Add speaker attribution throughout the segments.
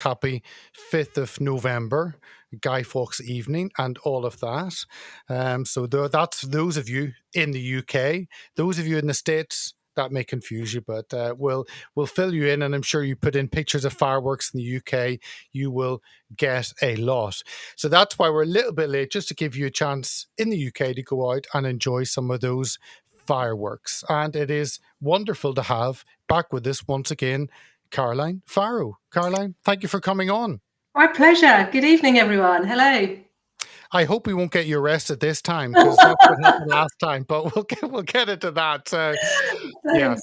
Speaker 1: happy 5th of November, Guy Fawkes evening, and all of that. So that's those of you in the UK. Those of you in the States, that may confuse you, but we'll fill you in, and I'm sure you put in pictures of fireworks in the UK, you will get a lot. So that's why we're a little bit late, just to give you a chance in the UK to go out and enjoy some of those fireworks. And it is wonderful to have back with us once again Caroline Farrow. Caroline, thank you for coming on.
Speaker 2: My pleasure. Good evening, everyone. Hello.
Speaker 1: I hope we won't get you arrested this time, because that's what happened last time. But we'll get into that. Yeah,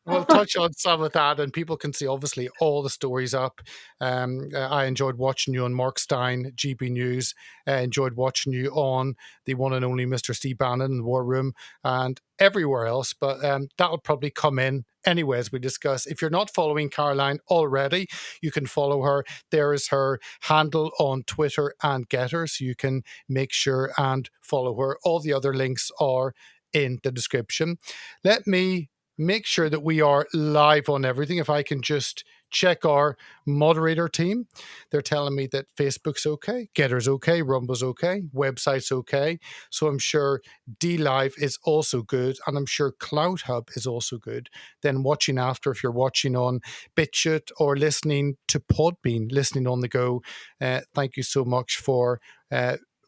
Speaker 1: we'll touch on some of that, and people can see obviously all the stories up. I enjoyed watching you on Mark Stein, GB News. Enjoyed watching you on the one and only Mr. Steve Bannon in the War Room and everywhere else. But that'll probably come in anyway as we discuss. If you're not following Caroline already, you can follow her. There is her handle on Twitter and Getter, so you can make sure and follow her. All the other links are in the description. Let me make sure that we are live on everything. If I can just check our moderator team. They're telling me that Facebook's okay, Getter's okay, Rumble's okay, website's okay. So I'm sure DLive is also good, and I'm sure Cloud Hub is also good. Then watching after, if you're watching on BitChute or listening to Podbean, listening on the go, thank you so much for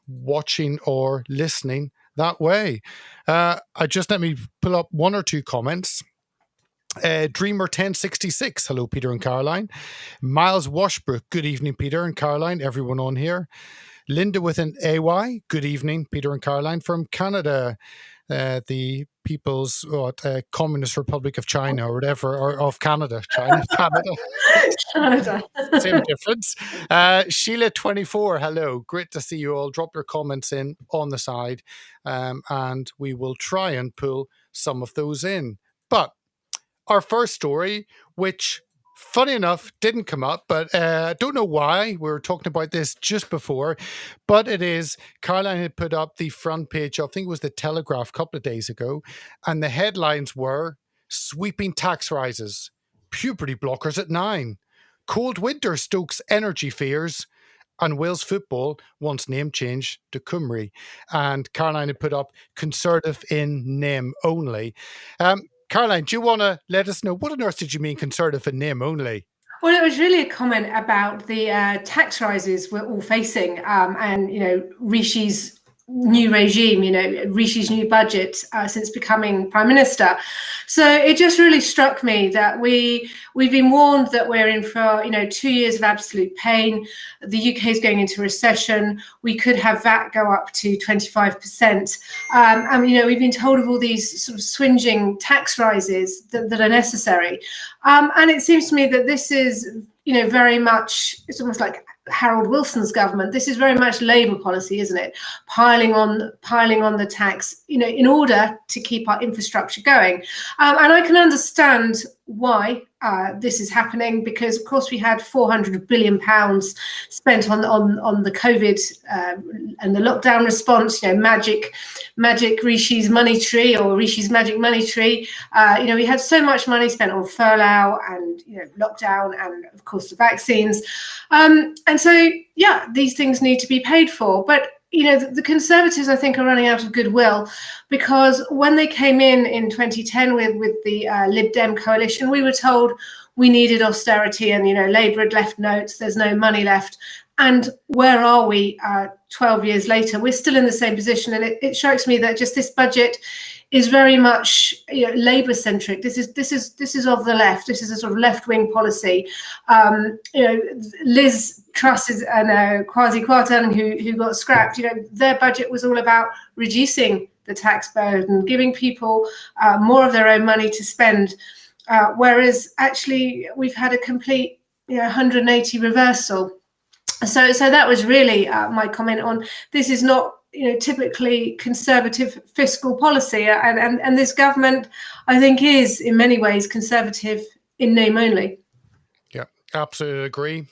Speaker 1: watching or listening that way. Let me pull up one or two comments. Dreamer 1066, hello Peter and Caroline. Miles Washbrook, good evening Peter and Caroline, everyone on here. Linda with an AY, good evening Peter and Caroline from Canada. The People's Communist Republic of China or whatever, or of Canada. Canada. Same difference. Sheila 24, hello. Great to see you all. Drop your comments in on the side, and we will try and pull some of those in. But our first story, which funny enough didn't come up, but I don't know why. We were talking about this just before, but it is, Caroline had put up the front page, I think it was the Telegraph a couple of days ago, and the headlines were sweeping tax rises, puberty blockers at 9, cold winter stokes energy fears, and Wales football wants name change to Cymru. And Caroline had put up Conservative in name only. Caroline, do you want to let us know, what on earth did you mean Conservative in name only?
Speaker 2: Well, it was really a comment about the tax rises we're all facing, and Rishi's new regime, Rishi's new budget since becoming Prime Minister. So it just really struck me that we've been warned that we're in for 2 years of absolute pain. The UK is going into recession. We could have VAT go up to 25%. And we've been told of all these sort of swinging tax rises that are necessary. And it seems to me that this is very much, it's almost like Harold Wilson's government. This is very much Labour policy, isn't it? Piling on the tax, in order to keep our infrastructure going. And I can understand why this is happening, because of course we had £400 billion spent on the COVID and the lockdown response. Magic Rishi's money tree, or Rishi's magic money tree. We had so much money spent on furlough and lockdown, and of course the vaccines. And so these things need to be paid for, but the Conservatives, I think, are running out of goodwill, because when they came in 2010 with the Lib Dem coalition, we were told we needed austerity, and Labour had left notes, there's no money left. And where are we 12 years later? We're still in the same position, and it strikes me that just this budget is very much Labour centric. This is of the left. This is a sort of left wing policy. Liz Truss and Kwasi Kwarteng, who got scrapped. Their budget was all about reducing the tax burden, giving people more of their own money to spend. Whereas actually we've had a complete 180 reversal. So that was really my comment on this. Is not typically Conservative fiscal policy, and this government, I think, is in many ways Conservative in name only.
Speaker 1: Yeah, absolutely agree.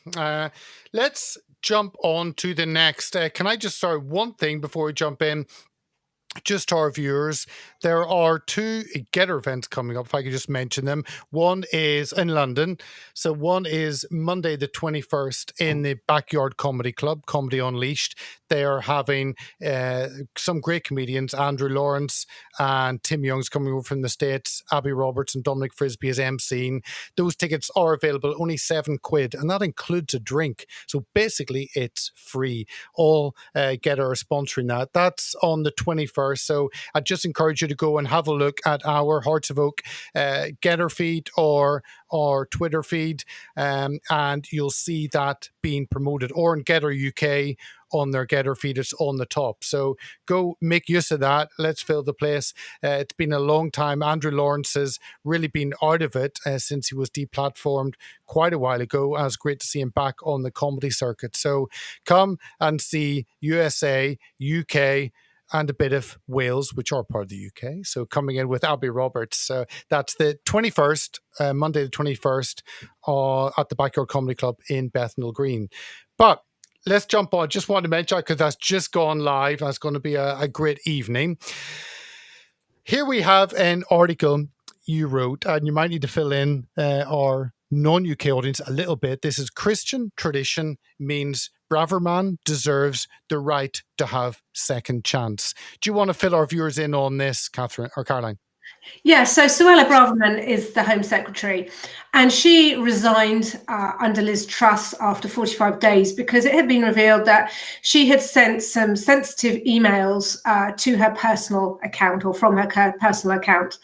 Speaker 1: Let's jump on to the next. Can I just start one thing before we jump in? just to our viewers, there are two Getter events coming up, if I could just mention them. One is in London. So one is Monday the 21st in the Backyard Comedy Club, Comedy Unleashed. They are having some great comedians, Andrew Lawrence and Tim Young's coming over from the States, Abby Roberts and Dominic Frisby is emceeing. Those tickets are available, only £7, and that includes a drink. So basically it's free. All Getter are sponsoring that. That's on the 21st. So I just encourage you to go and have a look at our Hearts of Oak Getter feed or Twitter feed, and you'll see that being promoted, or in Getter UK on their Getter feed. It's on the top. So go make use of that. Let's fill the place. It's been a long time. Andrew Lawrence has really been out of it since he was deplatformed quite a while ago. And it's great to see him back on the comedy circuit. So come and see USA, UK, and a bit of Wales, which are part of the UK. So coming in with Abby Roberts. That's the 21st, Monday the 21st, at the Backyard Comedy Club in Bethnal Green. But let's jump on. Just wanted to mention because that's just gone live. That's going to be a great evening. Here we have an article you wrote, and you might need to fill in our non-UK audience a little bit. This is Christian tradition means Braverman deserves the right to have second chance. Do you want to fill our viewers in on this, Catherine or Caroline?
Speaker 2: Yeah, so Suella Braverman is the Home Secretary, and she resigned under Liz Truss after 45 days because it had been revealed that she had sent some sensitive emails to her personal account, or from her personal account.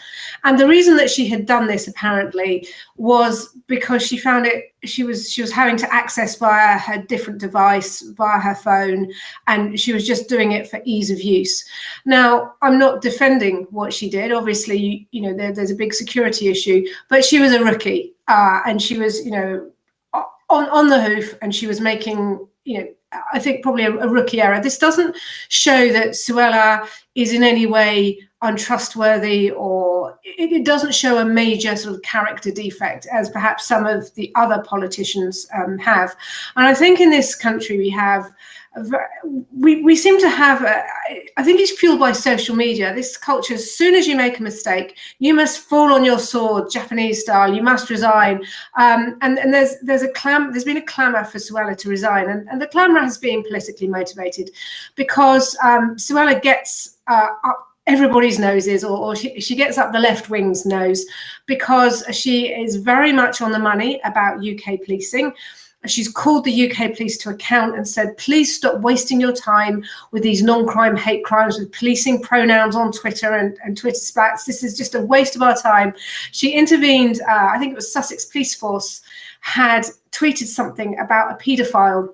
Speaker 2: And the reason that she had done this apparently was because she found it, she was having to access via her different device, via her phone, and she was just doing it for ease of use. Now, I'm not defending what she did. Obviously, you know, there's a big security issue, but she was a rookie, and she was, you know, on the hoof, and she was making, you know, I think probably a rookie error. This doesn't show that Suella is in any way untrustworthy, or it doesn't show a major sort of character defect as perhaps some of the other politicians have. And I think in this country we have, we seem to have, I think it's fueled by social media, this culture, as soon as you make a mistake, you must fall on your sword, Japanese style, you must resign. And there's been a clamour for Suella to resign, and the clamour has been politically motivated because Suella gets up everybody's noses, or she gets up the left wing's nose, because she is very much on the money about UK policing. She's called the UK police to account and said, please stop wasting your time with these non-crime hate crimes, with policing pronouns on Twitter and Twitter spats. This is just a waste of our time. She intervened, I think it was Sussex Police Force, had tweeted something about a paedophile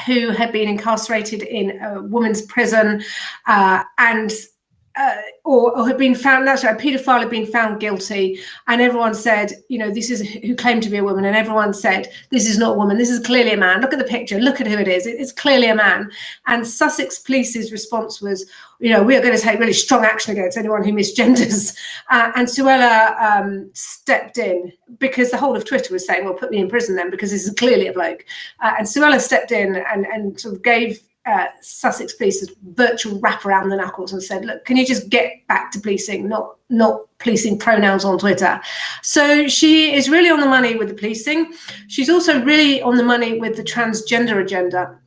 Speaker 2: who had been incarcerated in a women's prison or had been found, that's right, a paedophile had been found guilty, and everyone said, you know, this is, who claimed to be a woman, and everyone said, this is not a woman, this is clearly a man, look at the picture, look at who it is, it's clearly a man. And Sussex Police's response was, you know, we are going to take really strong action against anyone who misgenders. And Suella stepped in, because the whole of Twitter was saying, well, put me in prison then, because this is clearly a bloke. And Suella stepped in and sort of gave Sussex Police a virtual wrap around the knuckles and said, look, can you just get back to policing, not policing pronouns on Twitter? So she is really on the money with the policing. She's also really on the money with the transgender agenda.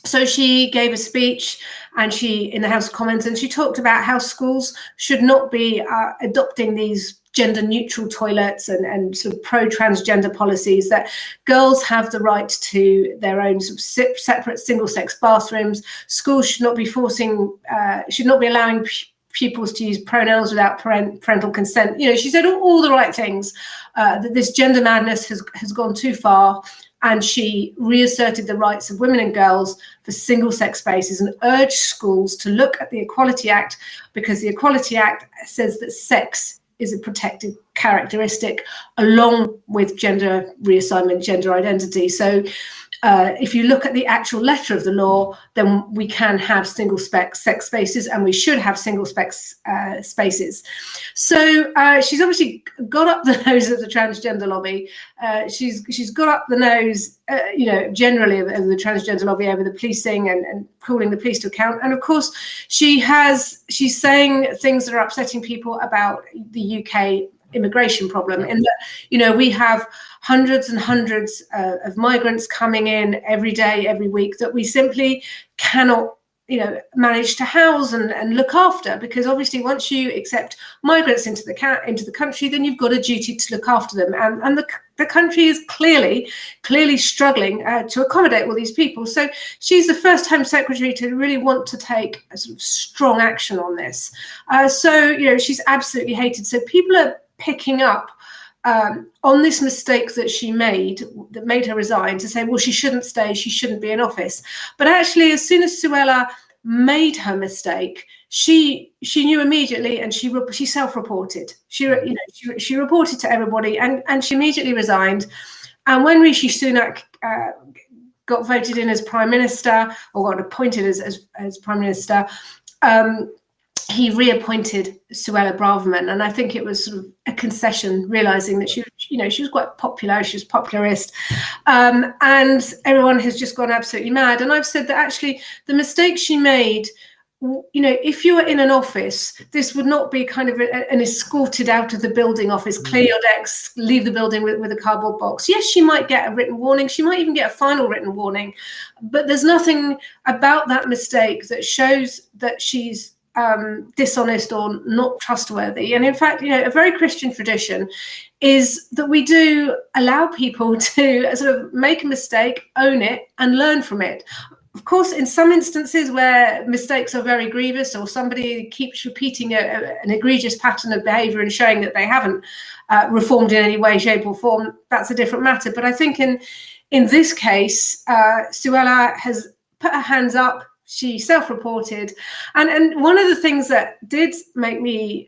Speaker 2: So she gave a speech, and she, in the House of Commons, and she talked about how schools should not be adopting these gender neutral toilets and sort of pro-transgender policies, that girls have the right to their own sort of separate single-sex bathrooms. Schools should not be allowing pupils to use pronouns without parental consent. You know, she said all the right things, that this gender madness has gone too far. And she reasserted the rights of women and girls for single-sex spaces and urged schools to look at the Equality Act, because the Equality Act says that sex is a protected characteristic along with gender reassignment, gender identity. So if you look at the actual letter of the law, then we can have single-sex spaces, and we should have single-sex spaces. So she's obviously got up the nose of the transgender lobby. She's got up the nose, generally of the transgender lobby over the policing and calling the police to account. And of course, she's saying things that are upsetting people about the UK immigration problem, in that we have hundreds and hundreds of migrants coming in every day, every week, that we simply cannot manage to house and look after, because obviously once you accept migrants into the country, then you've got a duty to look after them, and the country is clearly struggling to accommodate all these people. So she's the first Home Secretary to really want to take a sort of strong action on this. So she's absolutely hated. So people are picking up on this mistake that she made, that made her resign, to say, well, she shouldn't stay, she shouldn't be in office. But actually, as soon as Suella made her mistake, she knew immediately, and she self-reported. She reported to everybody, and she immediately resigned. And when Rishi Sunak got voted in as Prime Minister, or got appointed as Prime Minister, he reappointed Suella Braverman, and I think it was sort of a concession, realizing that she was quite popular, she was popularist, and everyone has just gone absolutely mad. And I've said that actually the mistake she made, if you were in an office, this would not be kind of an escorted out of the building office, clear your decks, leave the building with a cardboard box. Yes, she might get a written warning, she might even get a final written warning, but there's nothing about that mistake that shows that she's dishonest or not trustworthy. And in fact, a very Christian tradition is that we do allow people to sort of make a mistake, own it, and learn from it. Of course, in some instances where mistakes are very grievous, or somebody keeps repeating an egregious pattern of behavior and showing that they haven't reformed in any way, shape, or form, that's a different matter. But I think in this case, Suella has put her hands up. She self-reported, and one of the things that did make me,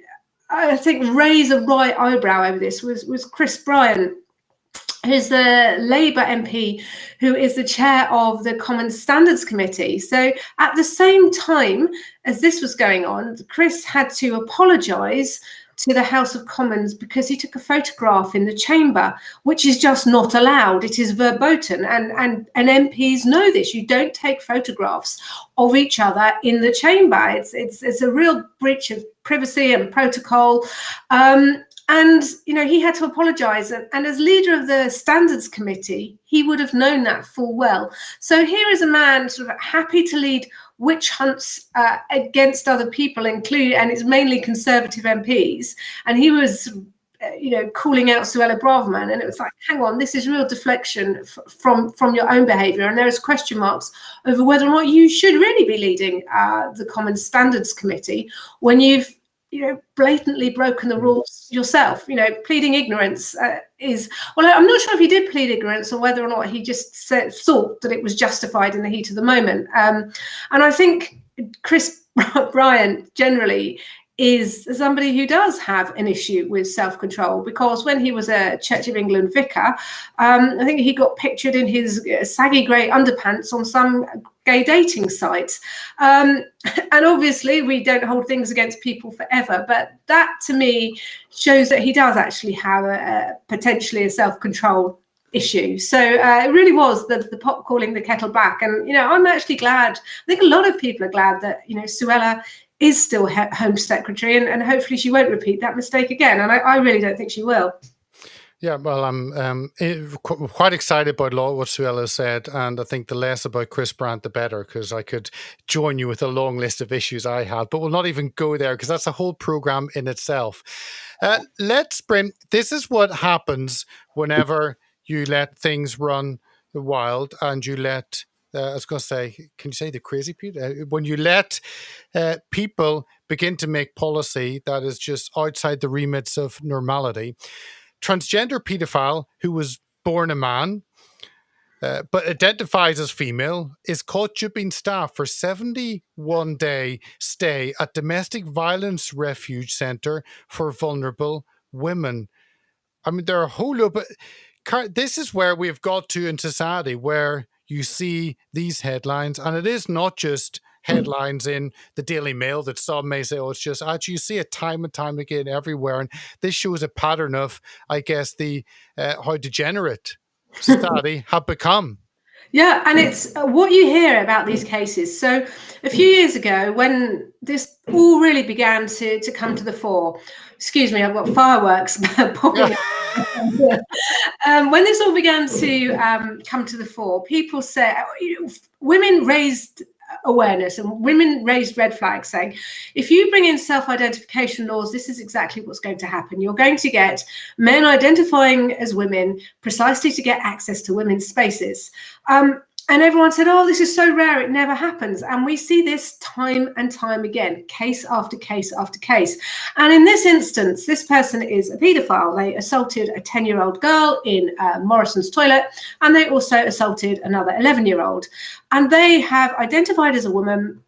Speaker 2: I think, raise a right eyebrow over this was Chris Bryan, who's the Labour MP, who is the chair of the Common Standards Committee. So at the same time as this was going on, Chris had to apologise to the House of Commons because he took a photograph in the chamber, which is just not allowed. It is verboten, and MPs know this. You don't take photographs of each other in the chamber. It's a real breach of privacy and protocol. And he had to apologise, and as leader of the Standards Committee, he would have known that full well. So here is a man sort of happy to lead witch hunts against other people, and it's mainly Conservative MPs, and he was calling out Suella Braverman, and it was like, hang on, this is real deflection from your own behaviour, and there is question marks over whether or not you should really be leading the Common Standards Committee when you've blatantly broken the rules yourself. Pleading ignorance is, well, I'm not sure if he did plead ignorance or whether or not he just thought that it was justified in the heat of the moment. And I think Chris Bryan generally is somebody who does have an issue with self-control, because when he was a Church of England vicar, I think he got pictured in his saggy grey underpants on some gay dating sites. And obviously we don't hold things against people forever, but that to me shows that he does actually have potentially a self-control issue. So it really was the pot calling the kettle black. And I'm actually glad, I think a lot of people are glad that Suella is still Home Secretary, and hopefully she won't repeat that mistake again. And I really don't think she will.
Speaker 1: Yeah, well, I'm quite excited about what Suella said, and I think the less about Chris Brandt, the better, because I could join you with a long list of issues I have, but we'll not even go there because that's a whole program in itself. This is what happens whenever you let things run wild, and you let, I was going to say, can you say the crazy people? When you let people begin to make policy that is just outside the remits of normality. Transgender paedophile who was born a man but identifies as female is caught duping staff for 71-day stay at domestic violence refuge centre for vulnerable women. I mean, there are a whole lot, but this is where we've got to in society, where you see these headlines, and it is not just headlines in the Daily Mail that some may say, oh, it's just actually you see it time and time again everywhere. And this shows a pattern of, I guess, the how degenerate society have become.
Speaker 2: Yeah, and it's what you hear about these cases. So a few years ago, when this all really began to come to the fore, excuse me, I've got fireworks popping up. When this all began to come to the fore, people said, women raised awareness and women raised red flags saying, if you bring in self-identification laws, this is exactly what's going to happen. You're going to get men identifying as women precisely to get access to women's spaces. And everyone said, oh, this is so rare, it never happens. And we see this time and time again, case after case after case. And in this instance, this person is a paedophile. They assaulted a 10-year-old girl in Morrison's toilet, and they also assaulted another 11-year-old. And they have identified as a woman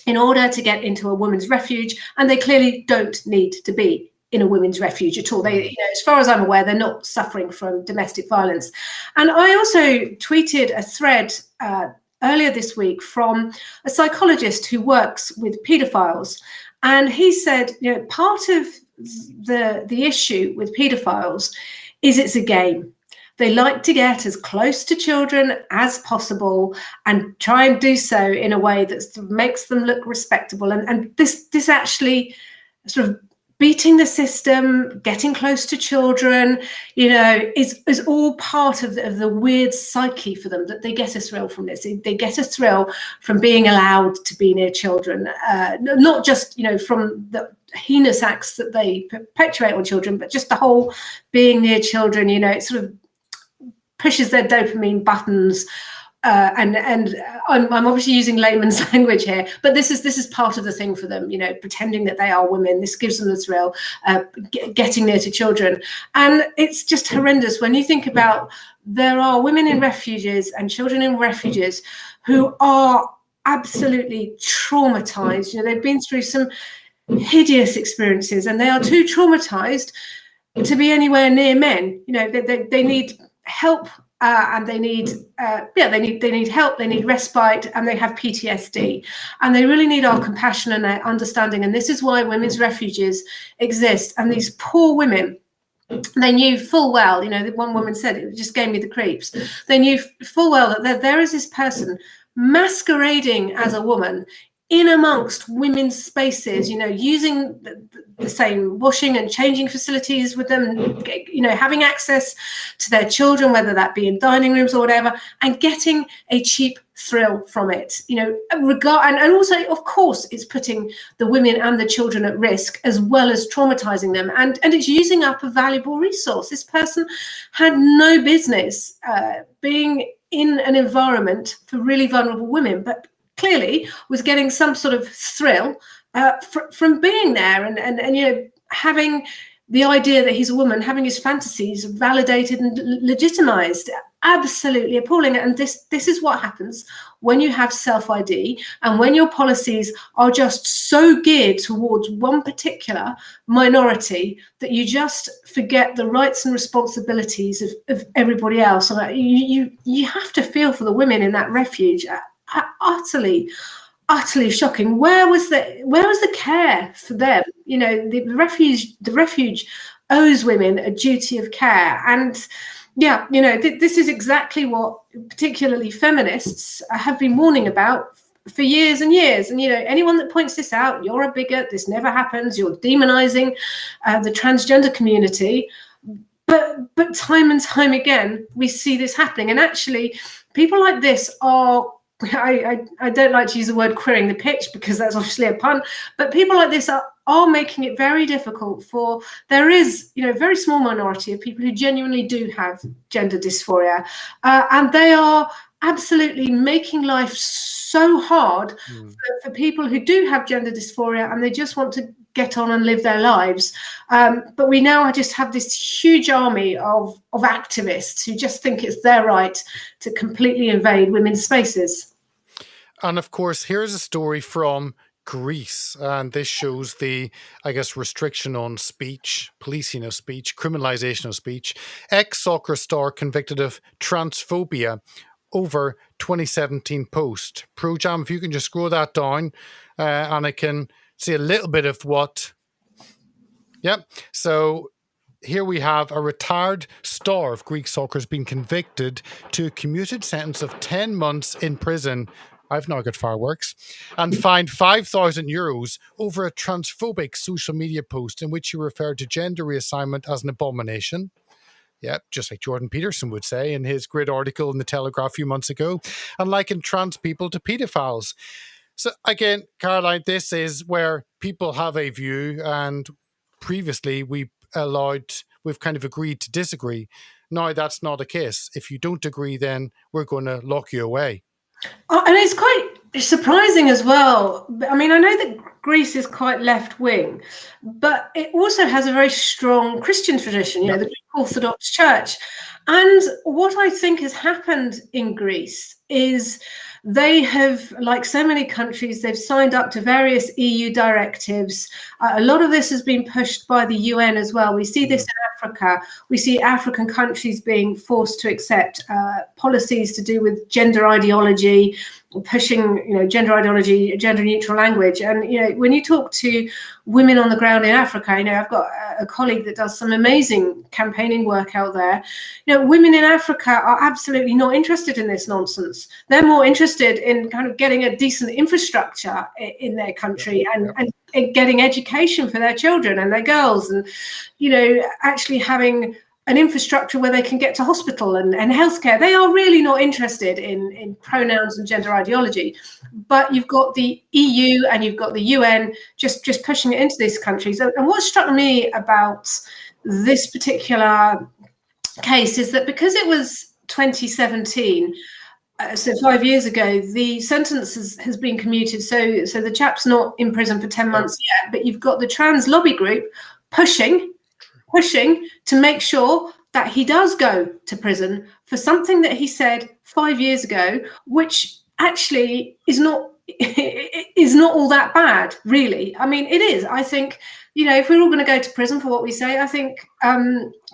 Speaker 2: in order to get into a women's refuge, and they clearly don't need to be in a women's refuge at all. They, as far as I'm aware, they're not suffering from domestic violence. And I also tweeted a thread earlier this week from a psychologist who works with paedophiles. And he said, part of the issue with paedophiles is it's a game. They like to get as close to children as possible and try and do so in a way that sort of makes them look respectable. And this actually sort of beating the system, getting close to children, is all part of the weird psyche for them, that they get a thrill from this. They get a thrill from being allowed to be near children, not just, from the heinous acts that they perpetuate on children, but just the whole being near children, it sort of pushes their dopamine buttons. And I'm obviously using layman's language here, but this is part of the thing for them, pretending that they are women. This gives them the thrill, getting near to children. And it's just horrendous when you think about there are women in refuges and children in refuges who are absolutely traumatized. They've been through some hideous experiences and they are too traumatized to be anywhere near men. They need help. And they need help, they need respite, and they have PTSD, and they really need our compassion and our understanding. And this is why women's refuges exist. And these poor women, they knew full well, one woman said, it just gave me the creeps. They knew full well that there is this person masquerading as a woman in amongst women's spaces, using the same washing and changing facilities with them, having access to their children, whether that be in dining rooms or whatever, and getting a cheap thrill from it, and also, of course, it's putting the women and the children at risk as well as traumatizing them, and it's using up a valuable resource. This person had no business being in an environment for really vulnerable women, but clearly was getting some sort of thrill from being there and having the idea that he's a woman, having his fantasies validated and legitimized. Absolutely appalling. And this is what happens when you have self-ID and when your policies are just so geared towards one particular minority that you just forget the rights and responsibilities of everybody else. And you have to feel for the women in that refuge. Utterly shocking. Where was the care for them? The refuge owes women a duty of care. And this is exactly what particularly feminists have been warning about for years and years. And anyone that points this out, you're a bigot, this never happens, you're demonizing the transgender community. But time and time again we see this happening. And actually people like this are, I don't like to use the word queering the pitch because that's obviously a pun, but people like this are making it very difficult for, there is, a very small minority of people who genuinely do have gender dysphoria, and they are absolutely making life so hard for people who do have gender dysphoria and they just want to get on and live their lives. But we now just have this huge army of activists who just think it's their right to completely invade women's spaces.
Speaker 1: And of course, here's a story from Greece, and this shows the, restriction on speech, policing of speech, criminalization of speech. Ex-soccer star convicted of transphobia over 2017 post. Projam, if you can just scroll that down, and I can see a little bit of what. Yep. So here we have a retired star of Greek soccer has been convicted to a commuted sentence of 10 months in prison. I've now got fireworks, and fined €5,000 over a transphobic social media post in which he referred to gender reassignment as an abomination. Yeah, just like Jordan Peterson would say in his great article in the Telegraph a few months ago, and likened trans people to pedophiles. So again, Caroline, this is where people have a view, and previously we've kind of agreed to disagree. Now that's not the case. If you don't agree, then we're going to lock you away.
Speaker 2: Oh, and it's quite surprising as well. I mean, I know that Greece is quite left-wing, but it also has a very strong Christian tradition, the Greek Orthodox Church. And what I think has happened in Greece is they have, like so many countries, they've signed up to various EU directives. A lot of this has been pushed by the UN as well. We see this in Africa. We see African countries being forced to accept policies to do with gender ideology, pushing, gender ideology, gender neutral language. And, when you talk to women on the ground in Africa, I've got a colleague that does some amazing campaigning work out there. Women in Africa are absolutely not interested in this nonsense. They're more interested in kind of getting a decent infrastructure in their country and getting education for their children and their girls, and, actually having an infrastructure where they can get to hospital and healthcare. They are really not interested in pronouns and gender ideology. But you've got the EU and you've got the UN just pushing it into these countries. And what struck me about this particular case is that because it was 2017, so 5 years ago, the sentence has been commuted. So the chap's not in prison for 10 months yet, but you've got the trans lobby group pushing to make sure that he does go to prison for something that he said 5 years ago, which actually is not all that bad, really. I mean, it is. I think, if we're all going to go to prison for what we say, I think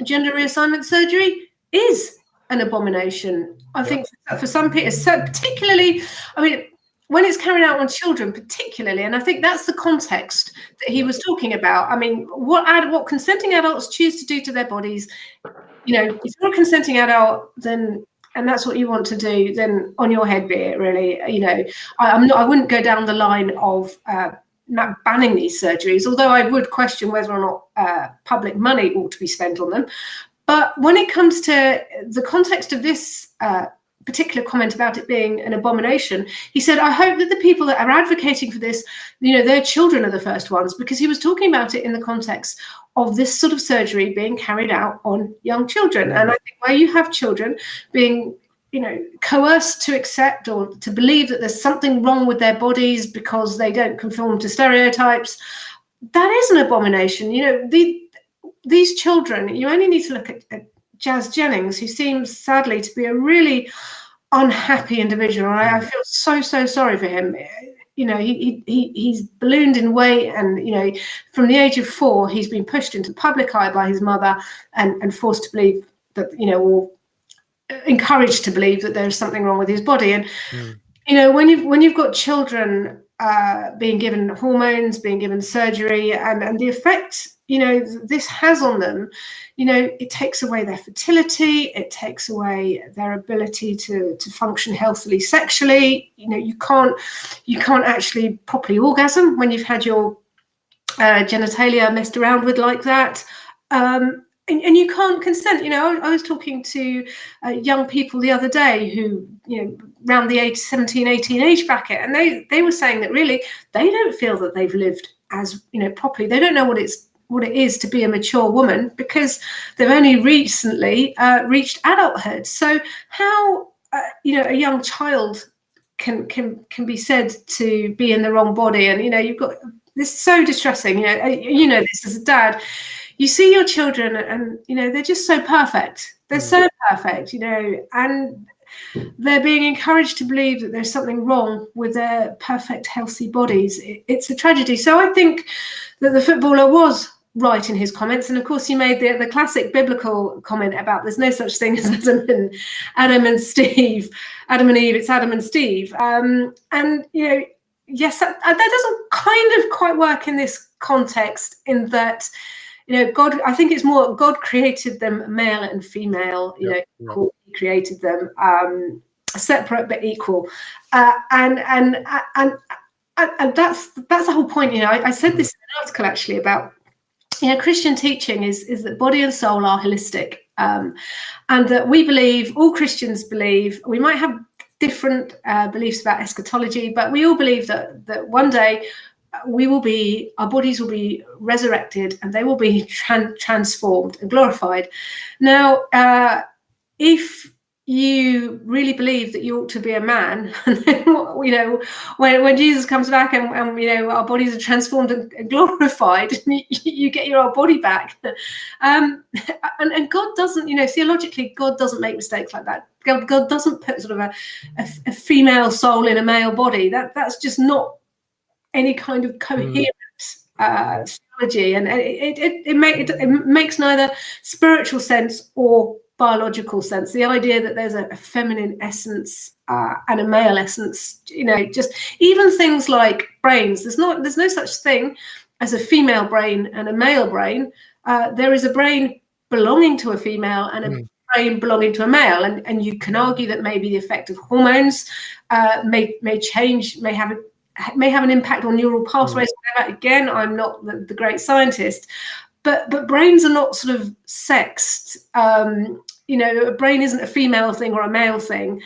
Speaker 2: gender reassignment surgery is an abomination. I think for some people, so particularly, I mean, when it's carried out on children particularly, and I think that's the context that he was talking about. I mean, what consenting adults choose to do to their bodies, if you're a consenting adult, then, and that's what you want to do, then on your head be it, really. I wouldn't go down the line of banning these surgeries, although I would question whether or not public money ought to be spent on them. But when it comes to the context of this particular comment about it being an abomination, he said, I hope that the people that are advocating for this, their children are the first ones, because he was talking about it in the context of this sort of surgery being carried out on young children. And I think where you have children being, coerced to accept or to believe that there's something wrong with their bodies because they don't conform to stereotypes, that is an abomination. These children, you only need to look at Jazz Jennings, who seems sadly to be a really unhappy individual. I feel so sorry for him. He's ballooned in weight, and from the age of 4, he's been pushed into the public eye by his mother and forced to believe that, or encouraged to believe that there's something wrong with his body. And when you've got children being given hormones, being given surgery, and the effect this has on them, it takes away their fertility, it takes away their ability to function healthily sexually. You can't actually properly orgasm when you've had your genitalia messed around with like that. And you can't consent. I was talking to young people the other day who, around the age 17, 18 age bracket, and they were saying that really they don't feel that they've lived as, properly. They don't know what it is to be a mature woman because they've only recently reached adulthood. So how, a young child can be said to be in the wrong body? And, you've got this so distressing, this as a dad. You see your children and, they're just so perfect. They're so perfect, and they're being encouraged to believe that there's something wrong with their perfect, healthy bodies. It's a tragedy. So I think that the footballer was right in his comments. And of course, he made the classic biblical comment about there's no such thing as Adam and Steve, Adam and Eve, it's Adam and Steve. And, yes, that doesn't kind of quite work in this context, in that, God, I think it's more God created them male and female, he created them separate but equal. And that's the whole point. I said this in an article actually about, Christian teaching is that body and soul are holistic, and that we believe, all Christians believe, we might have different beliefs about eschatology, but we all believe that one day our bodies will be resurrected and they will be transformed and glorified. Now, if you really believe that you ought to be a man, and then, when Jesus comes back and our bodies are transformed and glorified, you get your old body back. And God doesn't, theologically, God doesn't make mistakes like that. God doesn't put sort of a female soul in a male body. That's just not any kind of coherent theology, and it makes neither spiritual sense or biological sense. The idea that there's a feminine essence and a male essence, just even things like brains. There's no such thing as a female brain and a male brain. There is a brain belonging to a female and a brain belonging to a male, and you can argue that maybe the effect of hormones may change, may have an impact on neural pathways. Again, I'm not the great scientist, but brains are not sort of sexed. A brain isn't a female thing or a male thing.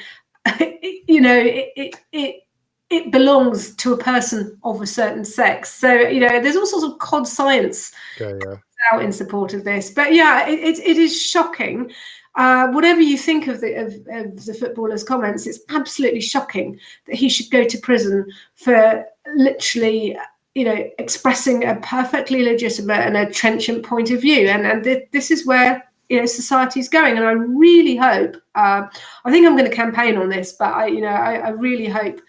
Speaker 2: It belongs to a person of a certain sex. So there's all sorts of cod science out in support of this. But it is shocking. Whatever you think of the footballer's comments, it's absolutely shocking that he should go to prison for literally, expressing a perfectly legitimate and a trenchant point of view. And this is where society's going. And I really hope, I think I'm going to campaign on this, but I really hope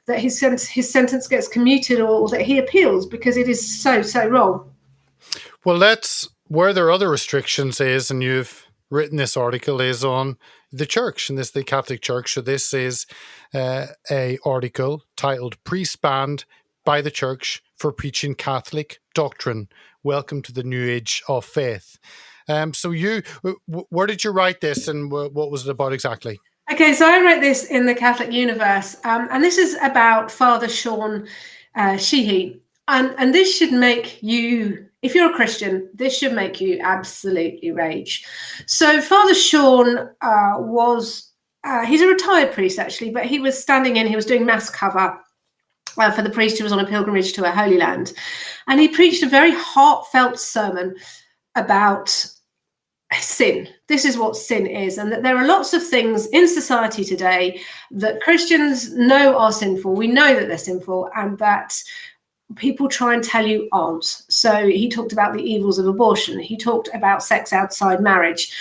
Speaker 2: that his sentence gets commuted, or that he appeals, because it is so wrong.
Speaker 1: Well, that's where there are other restrictions is, and you've written this article, is on the church, and this the Catholic Church. So this is a article titled "Priest Banned by the Church for Preaching Catholic Doctrine. Welcome to the New Age of Faith." So where did you write this, and what was it about exactly?
Speaker 2: Okay, so I wrote this in the Catholic Universe, and this is about Father Sean Sheehy, and this should make you, if you're a Christian, this should make you absolutely rage. So Father Sean he's a retired priest actually, but he was he was doing mass cover for the priest who was on a pilgrimage to a Holy Land, and he preached a very heartfelt sermon about sin. This is what sin is, and that there are lots of things in society today that Christians know are sinful. We know that they're sinful, and that people try and tell you aren't. So he talked about the evils of abortion. He talked about sex outside marriage,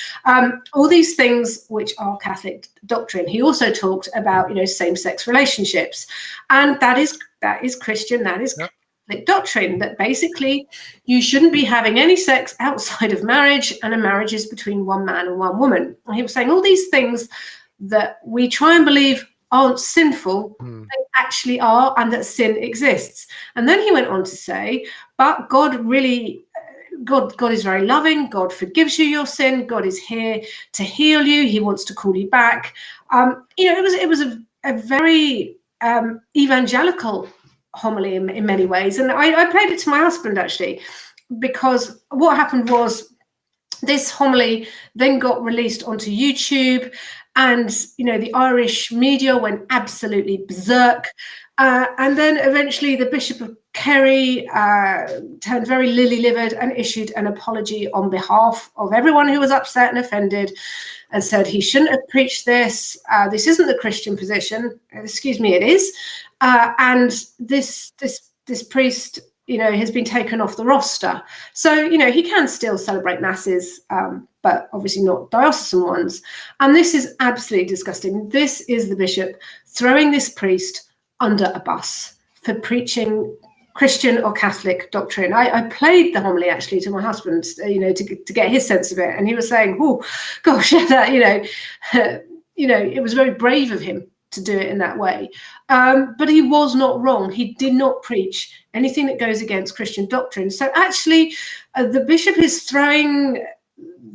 Speaker 2: all these things which are Catholic doctrine. He also talked about same-sex relationships, and that is Christian. That is Catholic doctrine, that basically you shouldn't be having any sex outside of marriage, and a marriage is between one man and one woman. And he was saying all these things that we try and believe aren't sinful, they actually are, and that sin exists. And then he went on to say, but God is very loving. God forgives you your sin. God is here to heal you. He wants to call you back. It was a very evangelical homily in many ways. And I played it to my husband actually, because what happened was this homily then got released onto YouTube, and the Irish media went absolutely berserk, and then eventually the Bishop of Kerry turned very lily-livered and issued an apology on behalf of everyone who was upset and offended, and said he shouldn't have preached this. This isn't the Christian position. Excuse me, it is. And this priest, has been taken off the roster. So, he can still celebrate masses, but obviously not diocesan ones. And this is absolutely disgusting. This is the bishop throwing this priest under a bus for preaching Christian or Catholic doctrine. I played the homily actually to my husband, to get his sense of it, and he was saying, "Oh, gosh, that it was very brave of him to do it in that way." But he was not wrong. He did not preach anything that goes against Christian doctrine. So actually, the bishop is throwing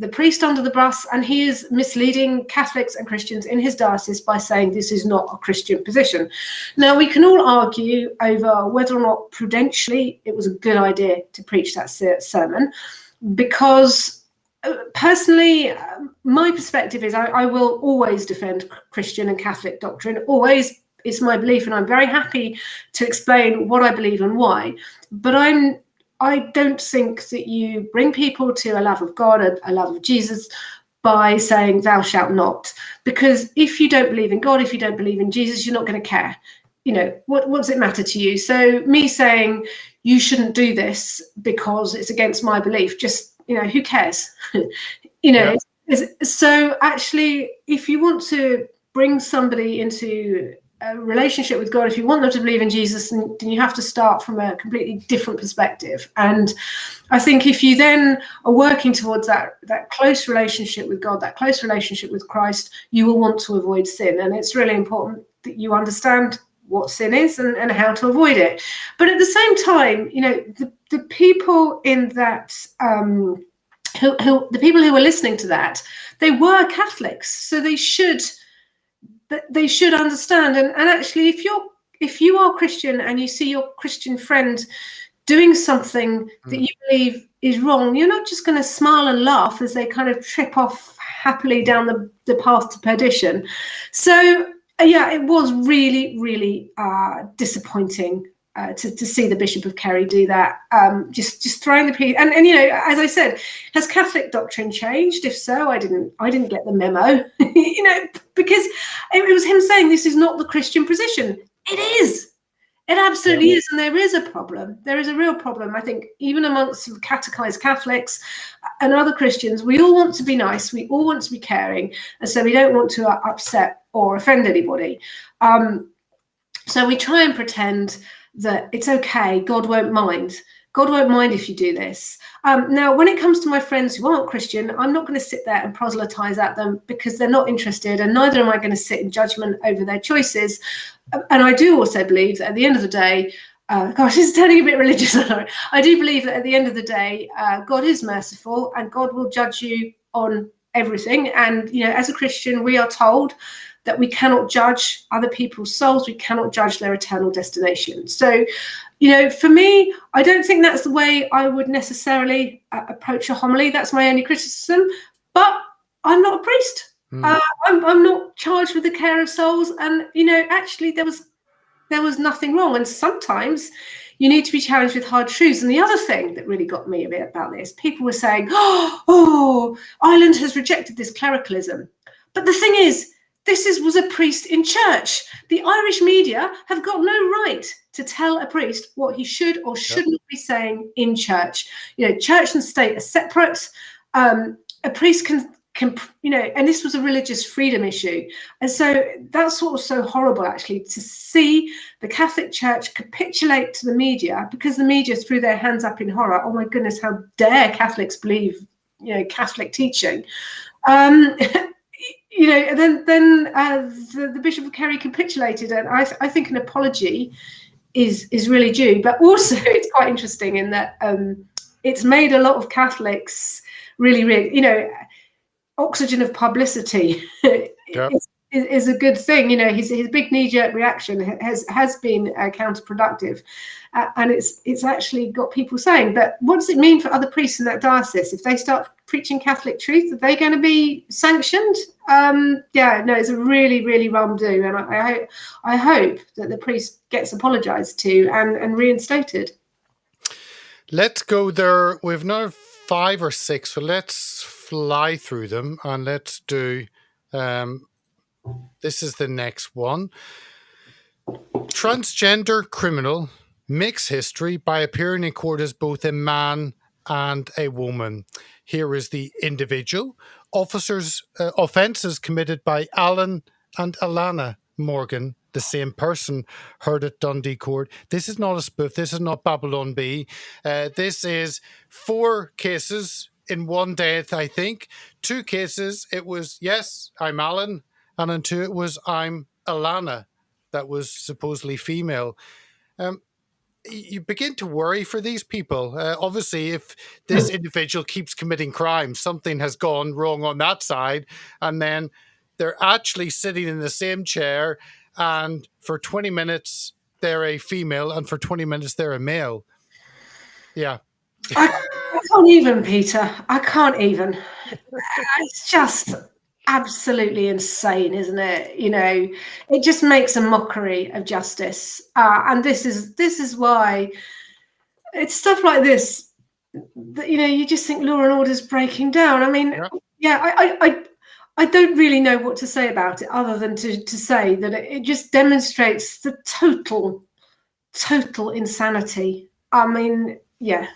Speaker 2: the priest under the bus, and he is misleading Catholics and Christians in his diocese by saying this is not a Christian position. Now, we can all argue over whether or not prudentially it was a good idea to preach that sermon, because personally, my perspective is I will always defend Christian and Catholic doctrine, always. It's my belief, and I'm very happy to explain what I believe and why. But I don't think that you bring people to a love of God, a love of Jesus, by saying thou shalt not. Because if you don't believe in God, if you don't believe in Jesus, you're not going to care. What does it matter to you? So me saying you shouldn't do this because it's against my belief, just, who cares? Yeah. So actually, if you want to bring somebody into a relationship with God, if you want them to believe in Jesus, then you have to start from a completely different perspective. And I think if you then are working towards that close relationship with God, that close relationship with Christ, you will want to avoid sin. And it's really important that you understand what sin is and how to avoid it. But at the same time, the people in that the people who were listening to that, they were Catholics, so they should understand. And actually, if you are Christian and you see your Christian friend doing something that you believe is wrong, you're not just going to smile and laugh as they kind of trip off happily down the path to perdition. So yeah, it was really, really disappointing to see the Bishop of Kerry do that, just throwing the piece. And as I said, has Catholic doctrine changed? If so, I didn't get the memo, because it was him saying this is not the Christian position. It is. It absolutely is. And there is a problem. There is a real problem. I think even amongst catechized Catholics and other Christians, we all want to be nice. We all want to be caring. And so we don't want to upset or offend anybody. So we try and pretend that it's okay, God won't mind. God won't mind if you do this. Now, when it comes to my friends who aren't Christian, I'm not going to sit there and proselytize at them because they're not interested, and neither am I going to sit in judgment over their choices. And I do also believe that at the end of the day, gosh, it's turning a bit religious. I do believe that at the end of the day, God is merciful and God will judge you on everything. And, as a Christian, we are told that we cannot judge other people's souls. We cannot judge their eternal destination. So, for me, I don't think that's the way I would necessarily approach a homily. That's my only criticism. But I'm not a priest. I'm not charged with the care of souls. And, actually, there was nothing wrong. And sometimes you need to be challenged with hard truths. And the other thing that really got me a bit about this, people were saying, oh, Ireland has rejected this clericalism. But the thing is, this was a priest in church. The Irish media have got no right to tell a priest what he should or shouldn't be saying in church. Church and state are separate. A priest can, and this was a religious freedom issue. And so that's what was so horrible, actually, to see the Catholic Church capitulate to the media because the media threw their hands up in horror. Oh my goodness, how dare Catholics believe, Catholic teaching? Then the Bishop of Kerry capitulated, and I think an apology is really due. But also, it's quite interesting in that it's made a lot of Catholics really, oxygen of publicity is a good thing. His big knee-jerk reaction has been counterproductive, and it's actually got people saying, but what does it mean for other priests in that diocese if they start preaching Catholic truth? Are they going to be sanctioned? It's a really, really wrong do, and I hope that the priest gets apologized to and reinstated.
Speaker 1: Let's go there. We've now 5 or 6, so let's fly through them and let's do. This is the next one. Transgender criminal makes history by appearing in court as both a man and a woman. Here is the individual. Offences committed by Alan and Alana Morgan the same person heard at Dundee Court. This is not a spoof. This is not Babylon B. This is 4 cases in one death, I think. 2 cases, it was, yes, I'm Alan. And in 2, it was, I'm Alana, that was supposedly female. You begin to worry for these people. Obviously, if this individual keeps committing crimes, something has gone wrong on that side. And then they're actually sitting in the same chair, and for 20 minutes, they're a female, and for 20 minutes, they're a male. Yeah.
Speaker 2: I can't even, Peter. I can't even. It's just absolutely insane, isn't it? It just makes a mockery of justice, and this is why it's stuff like this that you just think law and order's breaking down. I mean, I don't really know what to say about it other than to say that it just demonstrates the total insanity. I mean, yeah.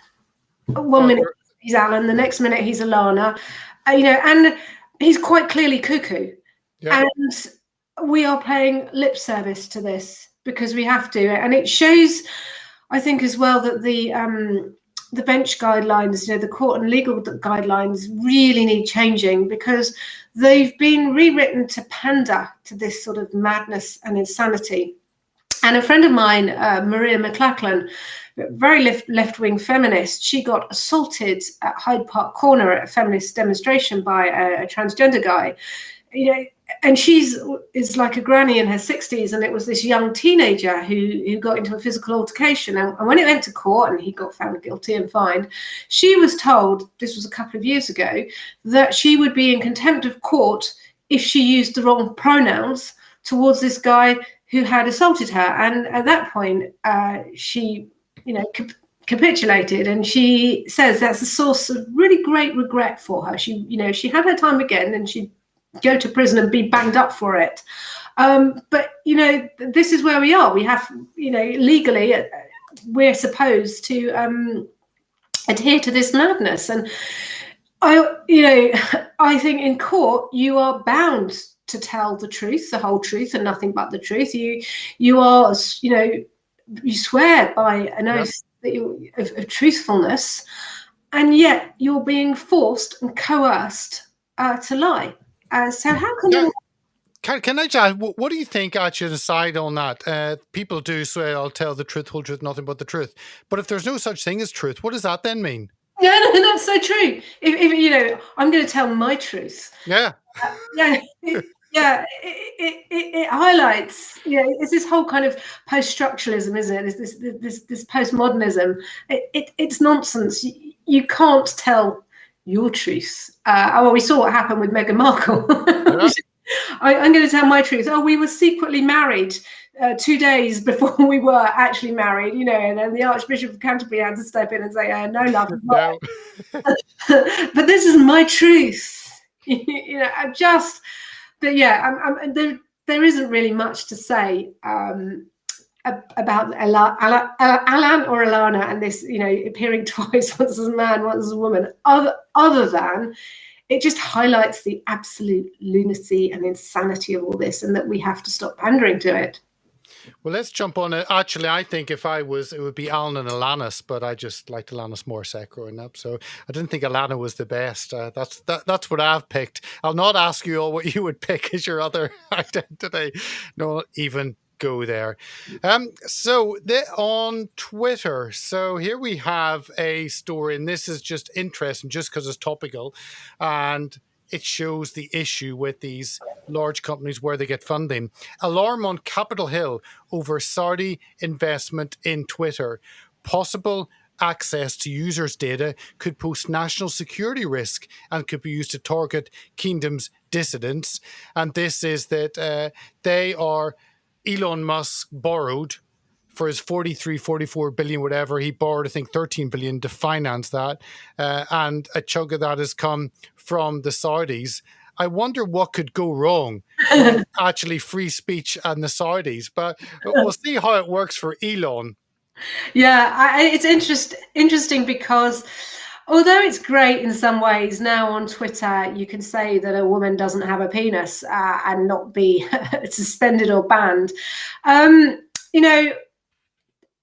Speaker 2: 1 minute he's Alan, the next minute he's Alana, and he's quite clearly cuckoo. Yeah. And we are paying lip service to this because we have to. And it shows, I think, as well, that the bench guidelines, the court and legal guidelines really need changing, because they've been rewritten to pander to this sort of madness and insanity. And a friend of mine, Maria McLachlan, very left-wing feminist, she got assaulted at Hyde Park Corner at a feminist demonstration by a transgender guy. And is like a granny in her 60s, and it was this young teenager who got into a physical altercation. And when it went to court and he got found guilty and fined, she was told, this was a couple of years ago, that she would be in contempt of court if she used the wrong pronouns towards this guy who had assaulted her. And at that point, she, capitulated, and she says that's a source of really great regret for her. She, she had her time again, and she'd go to prison and be banged up for it. But this is where we are. We have, legally, we're supposed to adhere to this madness. And I think in court you are bound to tell the truth, the whole truth, and nothing but the truth. You are, you swear by an oath that of truthfulness, and yet you're being forced and coerced to lie. So how can you?
Speaker 1: Can I just ask, what do you think actually decide on that? People do swear, I'll tell the truth, whole truth, nothing but the truth. But if there's no such thing as truth, what does that then mean?
Speaker 2: Yeah, no, that's so true. If I'm going to tell my truth.
Speaker 1: Yeah.
Speaker 2: Yeah, it highlights, it's this whole kind of post-structuralism, isn't it? This postmodernism. It's nonsense. You can't tell your truth. We saw what happened with Meghan Markle. Yeah. I'm going to tell my truth. We were secretly married 2 days before we were actually married, and then the Archbishop of Canterbury had to step in and say, no, love. No. But this is my truth. But yeah, there isn't really much to say about Alan or Alana and this, appearing twice, once as a man, once as a woman, other than it just highlights the absolute lunacy and insanity of all this, and that we have to stop pandering to it.
Speaker 1: Well, let's jump on it. Actually, I think if I was, it would be Alan and Alanis, but I just liked Alanis Morissette growing up, so I didn't think Alana was the best. That's what I've picked. I'll not ask you all what you would pick as your other identity. No, even go there. So on Twitter, so here we have a story, and this is just interesting just because it's topical, and it shows the issue with these large companies where they get funding. Alarm on Capitol Hill over Saudi investment in Twitter. Possible access to users' data could pose national security risk and could be used to target kingdom's dissidents. And this is that they are, Elon Musk borrowed for his 44 billion, whatever, he borrowed, I think, 13 billion to finance that. And a chunk of that has come from the Saudis. I wonder what could go wrong with actually free speech and the Saudis, but we'll see how it works for Elon.
Speaker 2: Yeah, it's interesting because Although it's great in some ways, now on Twitter you can say that a woman doesn't have a penis and not be suspended or banned. You know,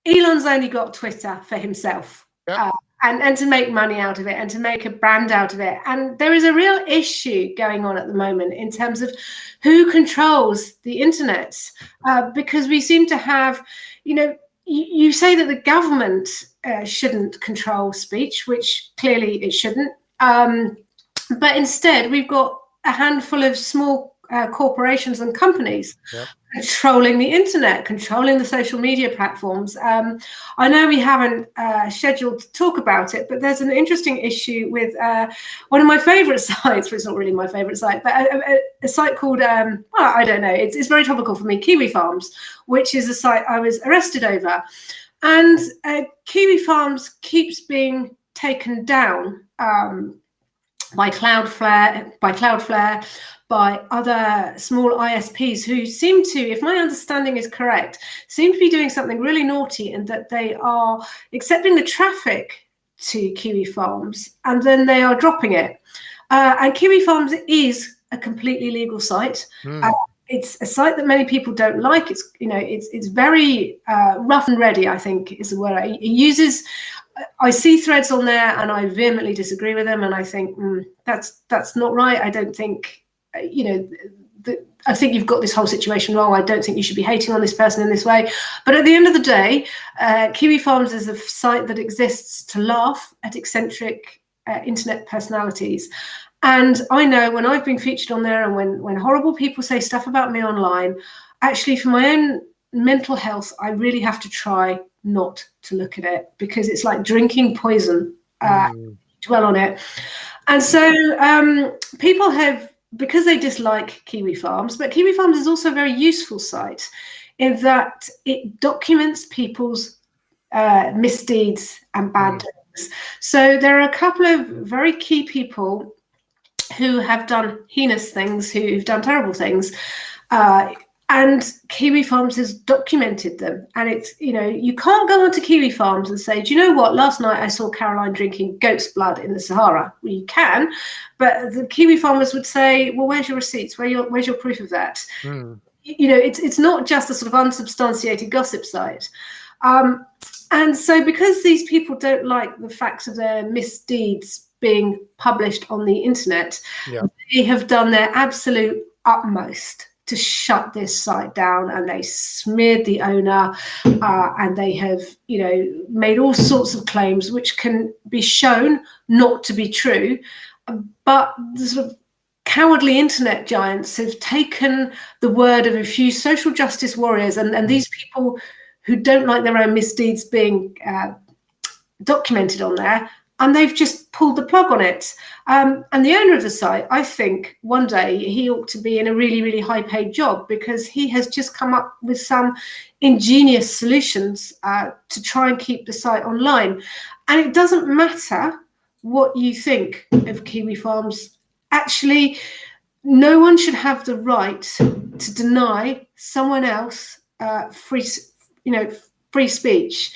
Speaker 2: Elon's only got Twitter for himself.
Speaker 1: Yep.
Speaker 2: And to make money out of it and to make a brand out of it. And there is a real issue going on at the moment in terms of who controls the internet, because we seem to have, you know, you say that the government shouldn't control speech, which clearly it shouldn't. But instead, we've got a handful of small corporations and companies controlling the internet, controlling the social media platforms. I know we haven't scheduled to talk about it, but there's an interesting issue with one of my favorite sites, well, it's not really my favorite site, but a site called, well, I don't know, it's very topical for me, Kiwi Farms, which is a site I was arrested over. And Kiwi Farms keeps being taken down by Cloudflare, by other small ISPs who seem to, if my understanding is correct, seem to be doing something really naughty, in that they are accepting the traffic to Kiwi Farms and then they are dropping it. And Kiwi Farms is a completely legal site. It's a site that many people don't like. It's, you know, it's very rough and ready, I think is the word. It uses, I see threads on there and I vehemently disagree with them, and I think that's not right. I don't think, you know, I think you've got this whole situation wrong. I don't think you should be hating on this person in this way. But at the end of the day, Kiwi Farms is a site that exists to laugh at eccentric internet personalities. And I know when I've been featured on there and when horrible people say stuff about me online, actually for my own mental health, I really have to try not to look at it, because it's like drinking poison, dwell on it. And so people have, because they dislike Kiwi Farms, but Kiwi Farms is also a very useful site in that it documents people's misdeeds and bad things. So there are a couple of very key people who have done heinous things, who've done terrible things, and Kiwi Farms has documented them. And it's, you know, you can't go onto Kiwi Farms and say, do you know what, last night I saw Caroline drinking goat's blood in the Sahara. Well, you can, but the Kiwi farmers would say, well, where's your receipts? Where's your proof of that? You know, it's not just a sort of unsubstantiated gossip site. And so because these people don't like the facts of their misdeeds being published on the internet, they have done their absolute utmost to shut this site down, and they smeared the owner, and they have, you know, made all sorts of claims which can be shown not to be true. But the sort of cowardly internet giants have taken the word of a few social justice warriors and these people who don't like their own misdeeds being documented on there, and they've just pulled the plug on it. And the owner of the site, I think one day he ought to be in a really, really high paid job, because he has just come up with some ingenious solutions to try and keep the site online. And it doesn't matter what you think of Kiwi Farms. Actually, no one should have the right to deny someone else free speech.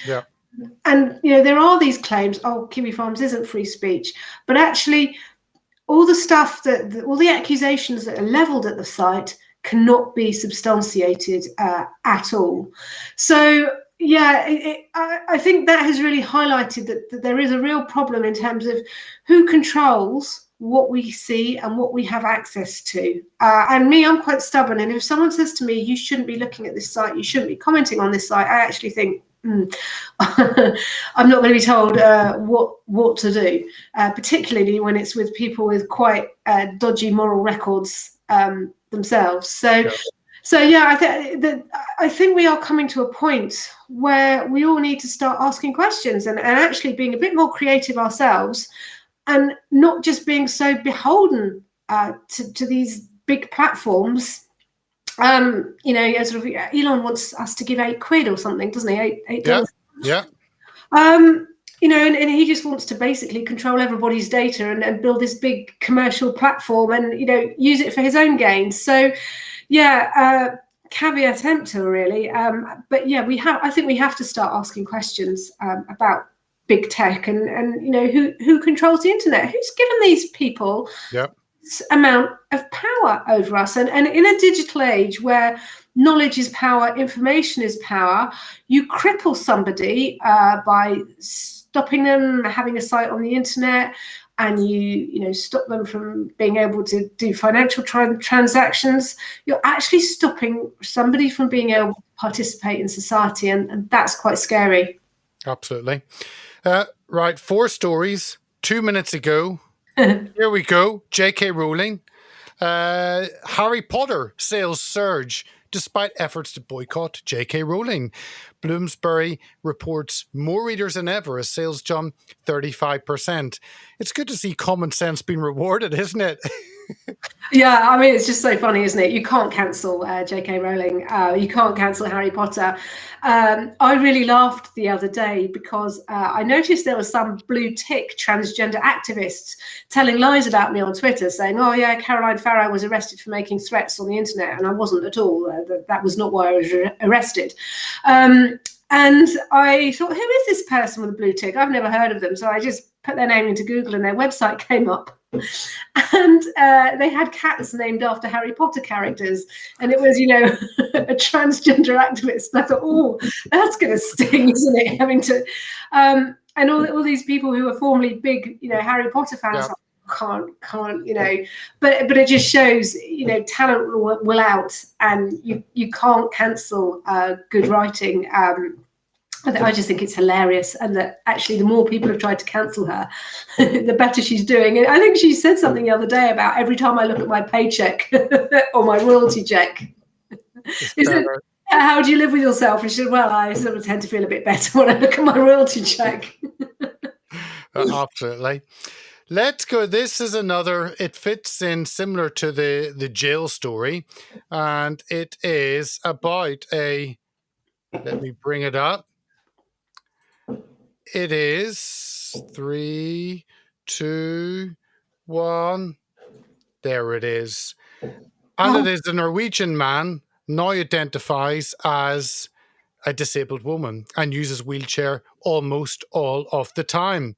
Speaker 2: And, you know, there are these claims, oh, Kiwi Farms isn't free speech, but actually all the stuff all the accusations that are leveled at the site cannot be substantiated at all. So, yeah, I think that has really highlighted that there is a real problem in terms of who controls what we see and what we have access to. And me, I'm quite stubborn. And if someone says to me, you shouldn't be looking at this site, you shouldn't be commenting on this site, I actually think, I'm not going to be told what to do, particularly when it's with people with quite dodgy moral records themselves. So yeah, I think we are coming to a point where we all need to start asking questions and actually being a bit more creative ourselves, and not just being so beholden to these big platforms. You know, sort of Elon wants us to give £8 or something, doesn't he? $8.
Speaker 1: Yeah.
Speaker 2: You know, and he just wants to basically control everybody's data and build this big commercial platform and, you know, use it for his own gains. So, yeah, caveat emptor, really. But yeah, I think we have to start asking questions about big tech and who controls the internet? Who's given these people amount of power over us? And in a digital age where knowledge is power, information is power, you cripple somebody by stopping them having a site on the internet, and you stop them from being able to do financial transactions. You're actually stopping somebody from being able to participate in society, and that's quite scary.
Speaker 1: Absolutely. Right, 4 stories, 2 minutes ago. Here we go. J.K. Rowling. Harry Potter sales surge despite efforts to boycott J.K. Rowling. Bloomsbury reports more readers than ever as sales jump 35%. It's good to see common sense being rewarded, isn't it?
Speaker 2: Yeah, I mean, it's just so funny, isn't it? You can't cancel J.K. Rowling. You can't cancel Harry Potter. I really laughed the other day because I noticed there was some blue tick transgender activists telling lies about me on Twitter, saying, oh yeah, Caroline Farrow was arrested for making threats on the internet. And I wasn't at all. That was not why I was arrested. And I thought, who is this person with a blue tick? I've never heard of them. So I just put their name into Google and their website came up. And they had cats named after Harry Potter characters, and it was, a transgender activist. And I thought, oh, that's going to sting, isn't it? Having to, and all these people who were formerly big, Harry Potter fans, can't, but it just shows, talent will out, and you can't cancel good writing. I just think it's hilarious, and that actually the more people have tried to cancel her, the better she's doing. And I think she said something the other day about every time I look at my paycheck or my royalty check, how do you live with yourself? And she said, well, I sort of tend to feel a bit better when I look at my royalty check.
Speaker 1: Absolutely. Let's go. This is another, it fits in similar to the jail story, and it is about let me bring it up. It is 3, 2, 1. There it is. And it is a Norwegian man now identifies as a disabled woman and uses wheelchair almost all of the time.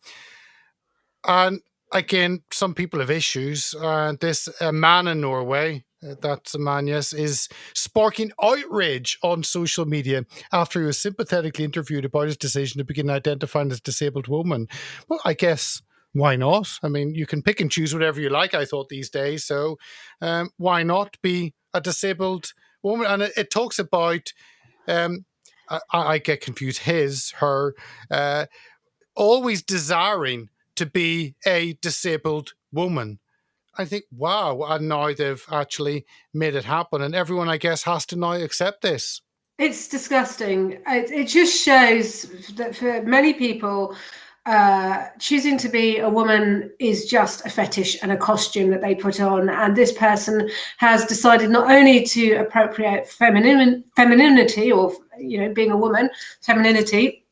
Speaker 1: And again, some people have issues. This man in Norway, that's a man, yes, is sparking outrage on social media after he was sympathetically interviewed about his decision to begin identifying as a disabled woman. Well, I guess, why not? I mean, you can pick and choose whatever you like, I thought, these days. So why not be a disabled woman? And it talks about, I get confused, her, always desiring to be a disabled woman. I think, wow, and now they've actually made it happen, and everyone, I guess, has to now accept this.
Speaker 2: It's disgusting. It just shows that for many people, choosing to be a woman is just a fetish and a costume that they put on. And this person has decided not only to appropriate femininity, or being a woman, femininity.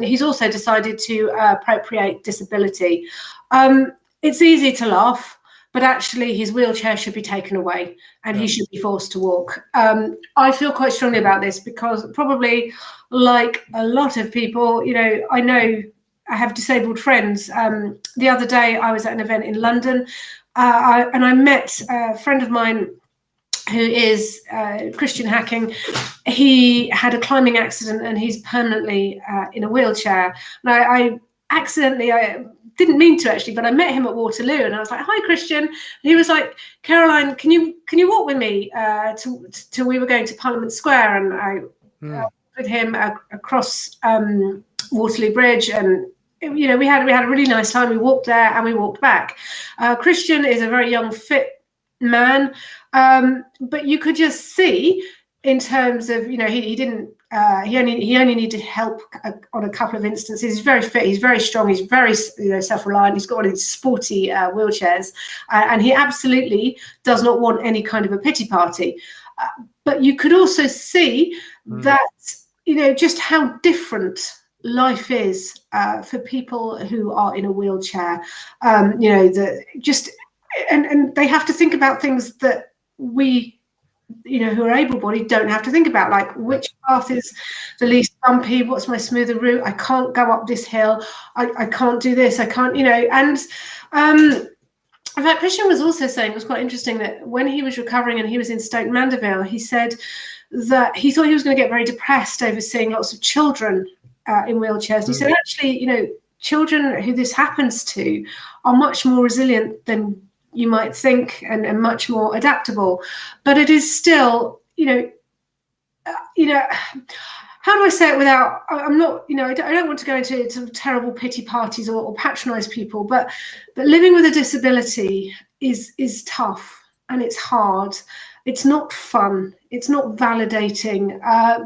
Speaker 2: He's also decided to appropriate disability. It's easy to laugh, but actually his wheelchair should be taken away and he should be forced to walk. I feel quite strongly about this because probably like a lot of people, I know I have disabled friends. The other day I was at an event in London and I met a friend of mine who is Christian Hacking. He had a climbing accident and he's permanently in a wheelchair. And I accidentally, I didn't mean to actually, but I met him at Waterloo and I was like, hi, Christian. And he was like, Caroline, can you walk with me till we were going to Parliament Square? And I walked with him across Waterloo Bridge, and we had a really nice time. We walked there and we walked back. Christian is a very young, fit man, but you could just see in terms of, he didn't, he only needed help on a couple of instances. He's very fit, he's very strong, he's very self-reliant. He's got one of these sporty wheelchairs, and he absolutely does not want any kind of a pity party. But you could also see that, just how different life is for people who are in a wheelchair. And they have to think about things that we who are able-bodied don't have to think about, like, which path is the least bumpy, what's my smoother route, I can't go up this hill, I can't do this, I can't, and in fact, Christian was also saying, it was quite interesting, that when he was recovering and he was in Stoke Mandeville, he said that he thought he was going to get very depressed over seeing lots of children in wheelchairs. And he said, actually, children who this happens to are much more resilient than you might think, and much more adaptable. But it is still, how do I say it without, I'm not, I don't want to go into sort of terrible pity parties or patronize people, but living with a disability is tough, and it's hard. It's not fun. It's not validating.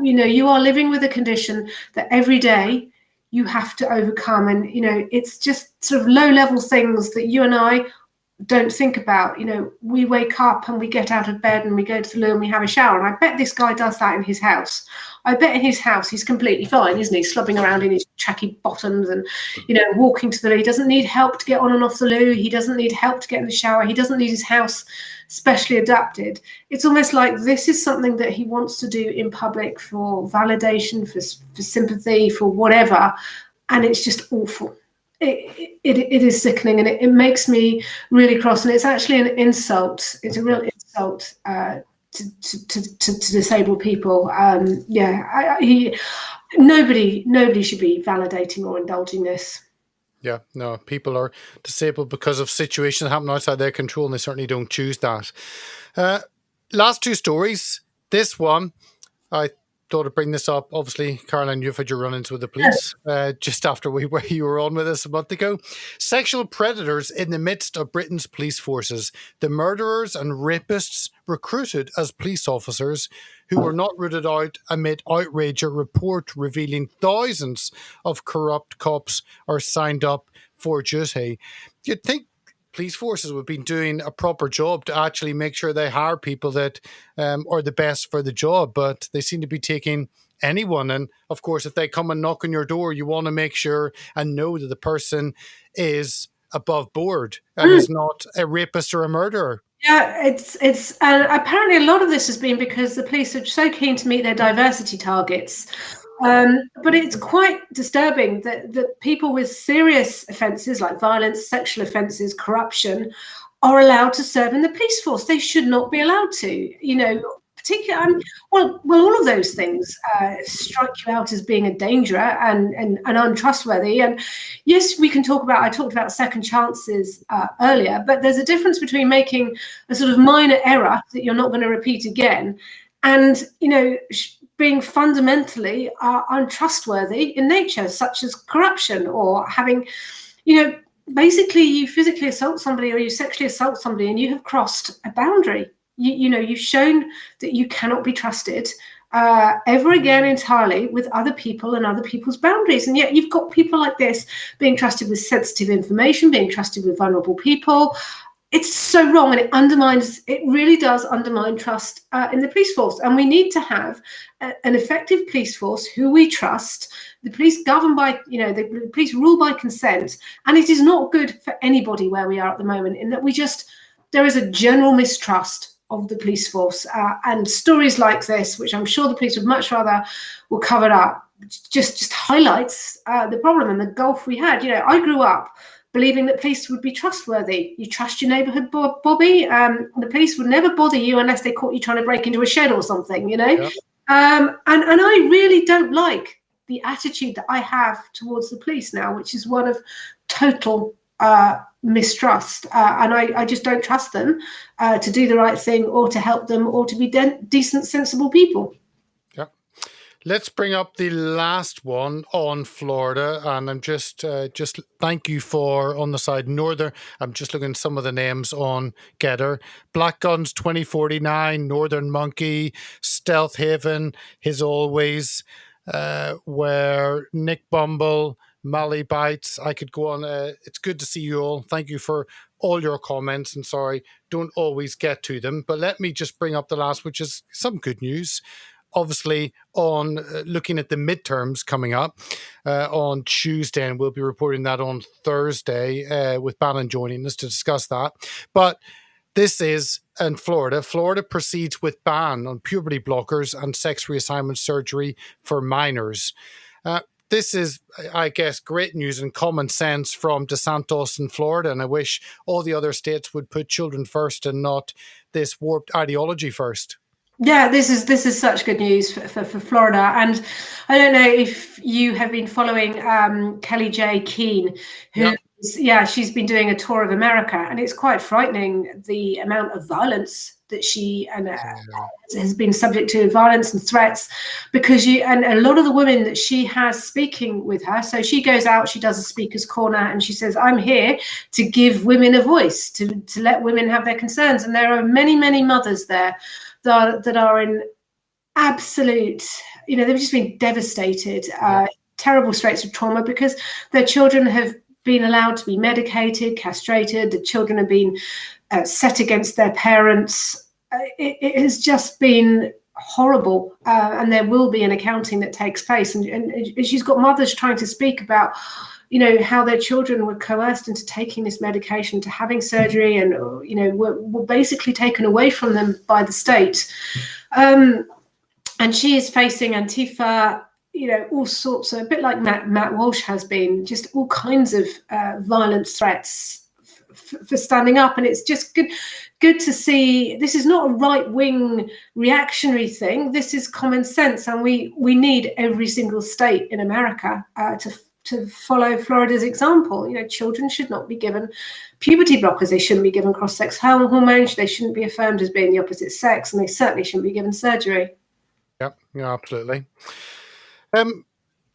Speaker 2: You are living with a condition that every day you have to overcome. And, it's just sort of low level things that you and I don't think about. We wake up and we get out of bed and we go to the loo and we have a shower. And I bet this guy does that in his house. I bet in his house he's completely fine, isn't he? Slobbing around in his tracky bottoms and, walking to the loo. He doesn't need help to get on and off the loo. He doesn't need help to get in the shower. He doesn't need his house specially adapted. It's almost like this is something that he wants to do in public for validation, for sympathy, for whatever. And it's just awful. It is sickening, and it makes me really cross, and it's actually an insult. It's a real insult to disabled people. Nobody should be validating or indulging this.
Speaker 1: Yeah, no, people are disabled because of situations that happen outside their control, and they certainly don't choose that. Last two stories. This one, I thought I'd bring this up. Obviously, Caroline, you've had your run-ins with the police just after you were on with us a month ago. Sexual predators in the midst of Britain's police forces. The murderers and rapists recruited as police officers who were not rooted out amid outrage. A report revealing thousands of corrupt cops are signed up for duty. You'd think police forces would be doing a proper job to actually make sure they hire people that are the best for the job, but they seem to be taking anyone. And of course, if they come and knock on your door, you want to make sure and know that the person is above board and is not a rapist or a murderer.
Speaker 2: Yeah, it's apparently a lot of this has been because the police are so keen to meet their diversity targets. But it's quite disturbing that people with serious offences like violence, sexual offences, corruption are allowed to serve in the police force. They should not be allowed to, particularly, well, all of those things strike you out as being a danger and untrustworthy. And yes, I talked about second chances earlier, but there's a difference between making a sort of minor error that you're not going to repeat again and, being fundamentally untrustworthy in nature, such as corruption or having, basically you physically assault somebody or you sexually assault somebody and you have crossed a boundary. You've shown that you cannot be trusted ever again entirely with other people and other people's boundaries. And yet you've got people like this being trusted with sensitive information, being trusted with vulnerable people. It's so wrong, and it really does undermine trust in the police force. And we need to have an effective police force who we trust. The police govern by, the police rule by consent. And it is not good for anybody where we are at the moment, in that there is a general mistrust of the police force. And stories like this, which I'm sure the police would much rather were covered up, just highlights the problem and the gulf we had. I grew up believing that police would be trustworthy. You trust your neighbourhood, Bobby. The police would never bother you unless they caught you trying to break into a shed or something, Yep. And I really don't like the attitude that I have towards the police now, which is one of total mistrust. And I just don't trust them to do the right thing or to help them or to be decent, sensible people.
Speaker 1: Let's bring up the last one on Florida, and I'm just thank you for on the side Northern. I'm just looking at some of the names on Getter. Black Guns 2049, Northern Monkey, Stealth Haven, His Always, where Nick Bumble, Mally Bites. I could go on. It's good to see you all. Thank you for all your comments, and sorry, don't always get to them. But let me just bring up the last, which is some good news. Obviously, on looking at the midterms coming up on Tuesday, and we'll be reporting that on Thursday with Bannon joining us to discuss that. But this is in Florida. Florida proceeds with ban on puberty blockers and sex reassignment surgery for minors. This is, I guess, great news and common sense from DeSantis in Florida, and I wish all the other states would put children first and not this warped ideology first.
Speaker 2: Yeah, this is such good news for Florida. And I don't know if you have been following Kelly J. Keane, who, she's been doing a tour of America, and it's quite frightening the amount of violence that she has been subject to, violence and threats, because and a lot of the women that she has speaking with her, so she goes out, she does a speaker's corner, and she says, I'm here to give women a voice, to let women have their concerns. And there are many, many mothers there that are in absolute, they've just been devastated, terrible straits of trauma, because their children have been allowed to be medicated, castrated, the children have been set against their parents. It has just been horrible, and there will be an accounting that takes place. And she's got mothers trying to speak about, how their children were coerced into taking this medication, to having surgery, and, were basically taken away from them by the state. And she is facing Antifa, all sorts of, a bit like Matt Walsh has been, just all kinds of violence threats for standing up. And it's just good to see. This is not a right-wing reactionary thing. This is common sense. And we need every single state in America to follow Florida's example. Children should not be given puberty blockers. They shouldn't be given cross-sex hormones. They shouldn't be affirmed as being the opposite sex, and they certainly shouldn't be given surgery.
Speaker 1: Yeah, absolutely.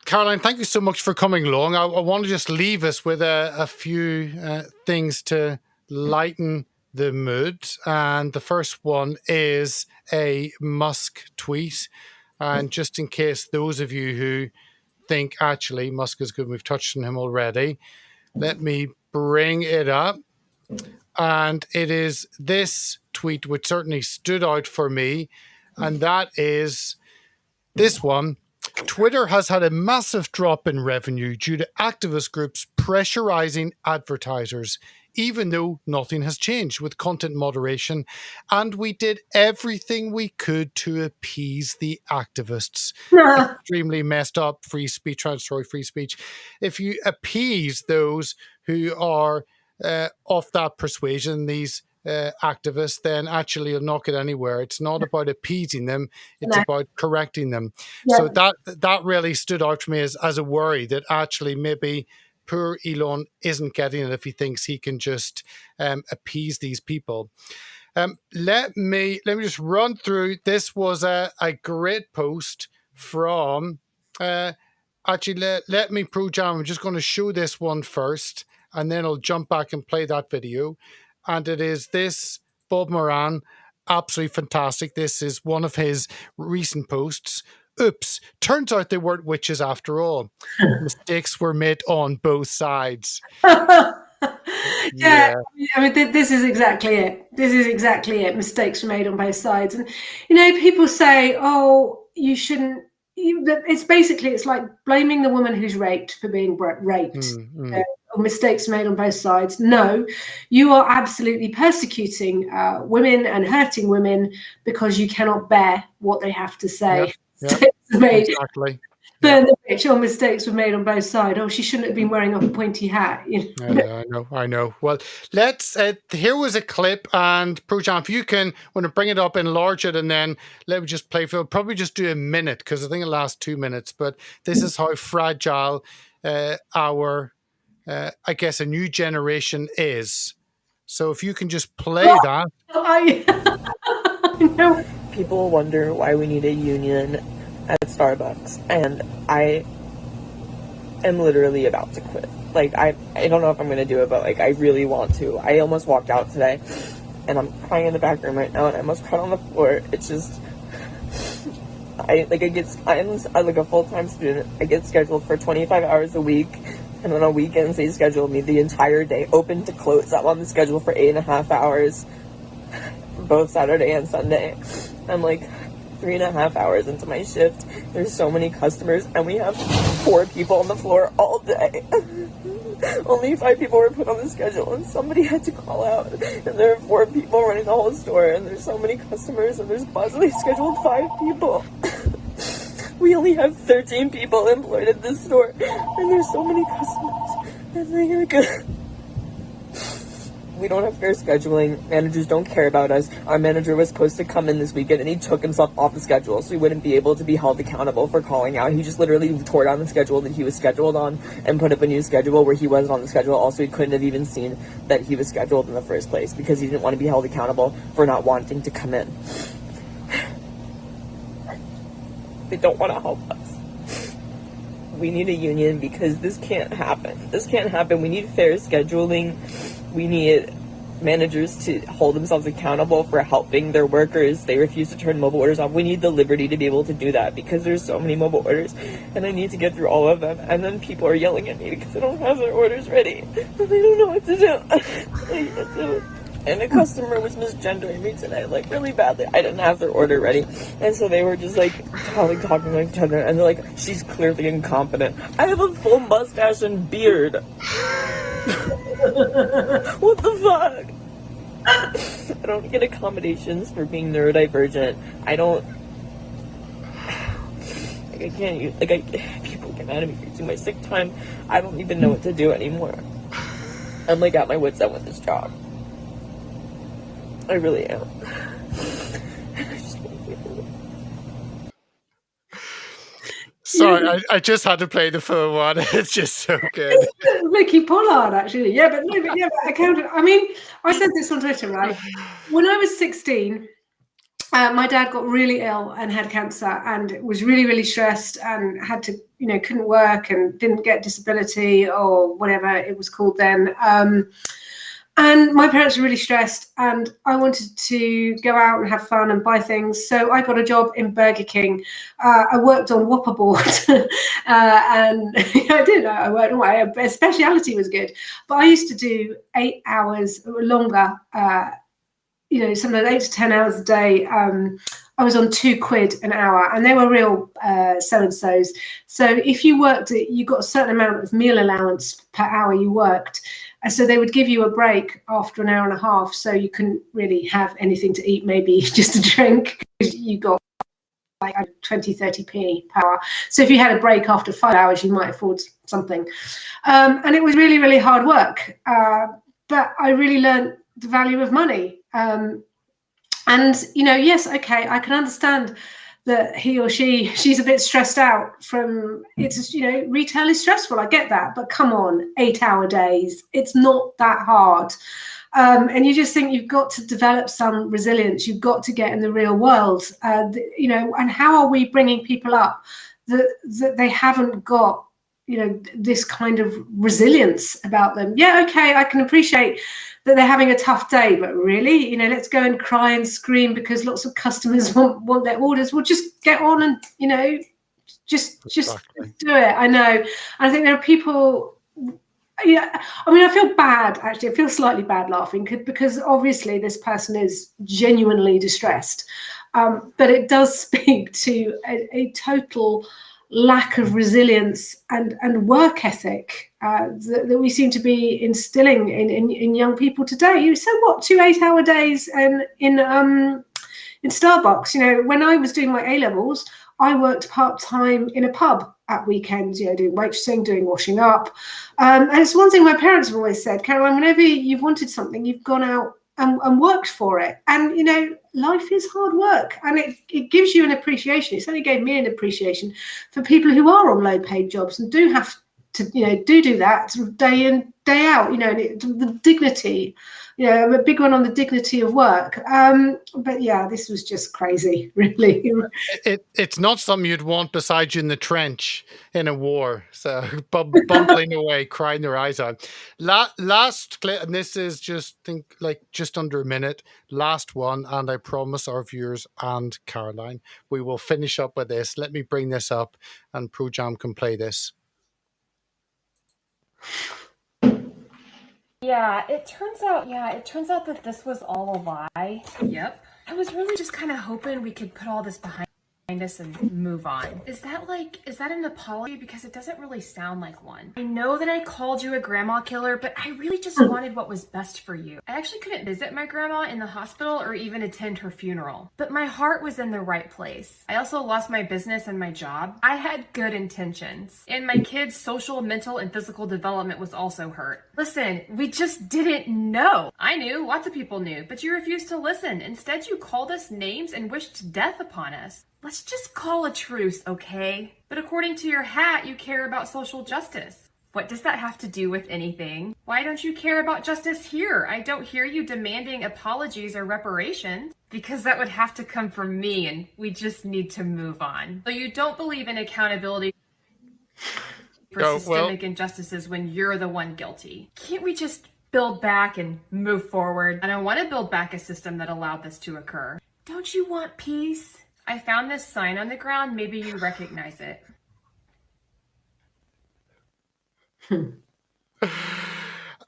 Speaker 1: Caroline, thank you so much for coming along. I want to just leave us with a few things to lighten the mood. And the first one is a Musk tweet. And just in case those of you who think actually Musk is good, we've touched on him already, let me bring it up. And it is this tweet which certainly stood out for me, and that is this one. Twitter has had a massive drop in revenue due to activist groups pressurizing advertisers, even though nothing has changed with content moderation, and we did everything we could to appease the activists. Extremely messed up free speech, trying to destroy free speech. If you appease those who are of that persuasion, these activists, then actually you'll not get anywhere. It's not about appeasing them, it's about correcting them. So that really stood out for me as a worry, that actually maybe poor Elon isn't getting it if he thinks he can just appease these people. Let me just run through. This was a great post from actually let me Pro Jam. I'm just going to show this one first, and then I'll jump back and play that video. And it is this Bob Moran, absolutely fantastic. This is one of his recent posts. Oops, turns out they weren't witches after all. Mistakes were made on both sides.
Speaker 2: Yeah, I mean, this is exactly it. This is exactly it. Mistakes were made on both sides. And, people say, oh, you shouldn't. It's like blaming the woman who's raped for being raped. Or mistakes made on both sides. No, you are absolutely persecuting women and hurting women because you cannot bear what they have to say.
Speaker 1: Yep. Exactly.
Speaker 2: Burn the bitch, or mistakes were made on both sides. Oh, she shouldn't have been wearing a pointy hat.
Speaker 1: I know. Well, let's. Here was a clip, and Projan, if you can, want to bring it up, enlarge it, and then let me just play for. Probably just do a minute because I think it lasts 2 minutes. But this is how fragile our, I guess, a new generation is. So if you can just play that.
Speaker 2: I know.
Speaker 3: People wonder why we need a union at Starbucks, and I am literally about to quit. Like, I don't know if I'm going to do it, but, like, I really want to. I almost walked out today, and I'm crying in the back room right now, and I almost cried on the floor. It's just, I'm like a full-time student. I get scheduled for 25 hours a week, and then on weekends they schedule me the entire day, open to close. I'm on the schedule for 8.5 hours, both Saturday and Sunday. I'm like, 3.5 hours into my shift. There's so many customers, and we have 4 people on the floor all day. Only 5 people were put on the schedule, and somebody had to call out. And there are 4 people running the whole store, and there's so many customers, and there's possibly scheduled 5 people. We only have 13 people employed at this store, and there's so many customers. And they are good. We don't have fair scheduling. Managers don't care about us. Our manager was supposed to come in this weekend, and he took himself off the schedule, so he wouldn't be able to be held accountable for calling out. He just literally tore down the schedule that he was scheduled on and put up a new schedule where he wasn't on the schedule. Also, he couldn't have even seen that he was scheduled in the first place because he didn't want to be held accountable for not wanting to come in. They don't want to help us. We need a union because this can't happen. This can't happen. We need fair scheduling. We need managers to hold themselves accountable for helping their workers. They refuse to turn mobile orders off. We need the liberty to be able to do that because there's so many mobile orders and I need to get through all of them. And then people are yelling at me because I don't have their orders ready. And they don't know what to do. And a customer was misgendering me today, like, really badly. I didn't have their order ready. And so they were just, like, talking to each other. And they're like, she's clearly incompetent. I have a full mustache and beard. What the fuck? I don't get accommodations for being neurodivergent. I don't... Like, I can't use... Like, people get mad at me for using my sick time. I don't even know what to do anymore. I'm, like, at my wit's end with this job. I really am.
Speaker 1: Sorry, I just had to play the full one. It's just so good.
Speaker 2: Mickey Pollard, actually. But accountant. I mean, I said this on Twitter, right? When I was 16, my dad got really ill and had cancer and was really, really stressed and had to, couldn't work and didn't get disability or whatever it was called then. And my parents were really stressed and I wanted to go out and have fun and buy things. So I got a job in Burger King. I worked on Whopper board and I did. I worked away. A speciality was good. But I used to do 8 hours or longer, sometimes 8 to 10 hours a day. I was on £2 an hour and they were real so-and-sos. So if you worked, you got a certain amount of meal allowance per hour you worked. And so they would give you a break after an hour and a half. So you couldn't really have anything to eat, maybe just a drink, because you got like 20, 30p per hour. So if you had a break after 5 hours, you might afford something. And it was really, really hard work. But I really learned the value of money. Yes, okay, I can understand that he or she's a bit stressed out from it's, retail is stressful. I get that, but come on, 8-hour days. It's not that hard. And you just think you've got to develop some resilience. You've got to get in the real world, and how are we bringing people up that they haven't got, this kind of resilience about them? Yeah, okay, I can appreciate that they're having a tough day, but really, let's go and cry and scream because lots of customers want their orders. We'll just get on and, just
Speaker 1: Exactly.
Speaker 2: do it. I know. And I think there are people, I feel bad, actually. I feel slightly bad laughing because obviously this person is genuinely distressed. But it does speak to a total lack of resilience and work ethic that we seem to be instilling in young people today. So what, 2 8-hour days and in Starbucks? When I was doing my A-levels, I worked part-time in a pub at weekends, doing waitressing, doing washing up. And it's one thing my parents have always said, Caroline, whenever you've wanted something, you've gone out and worked for it. And, life is hard work and it gives you an appreciation. It certainly gave me an appreciation for people who are on low paid jobs and do have to, do that sort of day in, day out, the dignity, I'm a big one on the dignity of work. But yeah, this was just crazy, really.
Speaker 1: It's not something you'd want beside you in the trench in a war. So bumbling away, crying their eyes out. Last clip, and this is just under a minute. Last one, and I promise our viewers and Caroline, we will finish up with this. Let me bring this up, and ProJam can play this.
Speaker 4: Yeah, it turns out that this was all a lie.
Speaker 5: Yep. I was really just kind of hoping we could put all this behind
Speaker 4: us and move on. Is that an apology? Because it doesn't really sound like one. I know that I called you a grandma killer, but I really just wanted what was best for you. I actually couldn't visit my grandma in the hospital or even attend her funeral, but my heart was in the right place. I also lost my business and my job. I had good intentions, and my kids' social, mental, and physical development was also hurt. Listen, we just didn't know. I knew, lots of people knew, but you refused to listen. Instead, you called us names and wished death upon us. Let's just call a truce, okay? But according to your hat, you care about social justice. What does that have to do with anything? Why don't you care about justice here? I don't hear you demanding apologies or reparations, because that would have to come from me, and we just need to move on. So you don't believe in accountability for systemic injustices when you're the one guilty. Can't we just build back and move forward? I don't want to build back a system that allowed this to occur. Don't you want peace? I found this sign on the ground. Maybe you recognize it.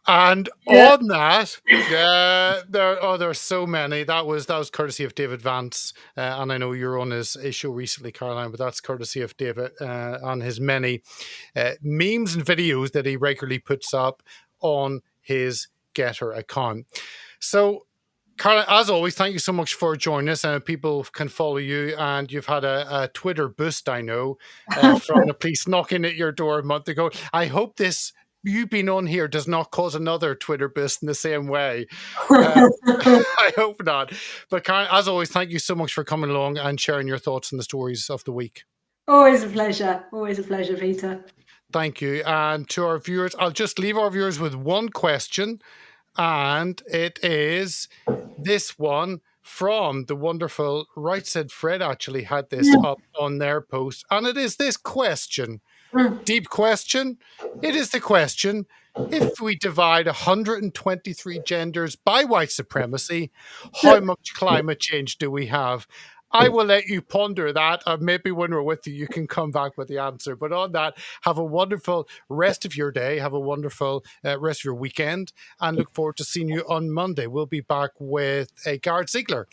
Speaker 1: And on that, there are so many. That was courtesy of David Vance, and I know you're on his show recently, Caroline, but that's courtesy of David on his many memes and videos that he regularly puts up on his Getter account. So, Caroline, as always, thank you so much for joining us. And people can follow you, and you've had a Twitter boost, I know, from the police knocking at your door a month ago. I hope you being on here does not cause another Twitter boost in the same way. I hope not. But Karen, as always, thank you so much for coming along and sharing your thoughts on the stories of the week.
Speaker 2: Always a pleasure. Always a pleasure, Peter.
Speaker 1: Thank you. And to our viewers, I'll just leave our viewers with one question. And it is this one from the wonderful Right Said Fred actually had this up on their post. And it is this question. Deep question. It is the question: if we divide 123 genders by white supremacy, how much climate change do we have? I will let you ponder that, and maybe when we're with you, you can come back with the answer. But on that, have a wonderful rest of your day. Have a wonderful rest of your weekend, and look forward to seeing you on Monday. We'll be back with Garrett Ziegler.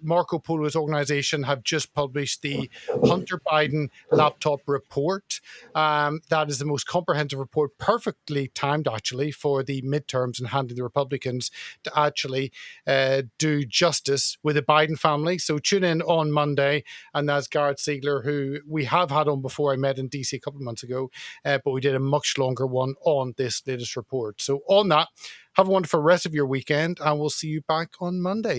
Speaker 1: Marco Polo's organization have just published the Hunter Biden laptop report. That is the most comprehensive report, perfectly timed, actually, for the midterms and handing the Republicans to actually do justice with the Biden family. So tune in on Monday, and that's Garrett Ziegler, who we have had on before. I met in DC a couple of months ago, but we did a much longer one on this latest report. So on that, have a wonderful rest of your weekend, and we'll see you back on Monday.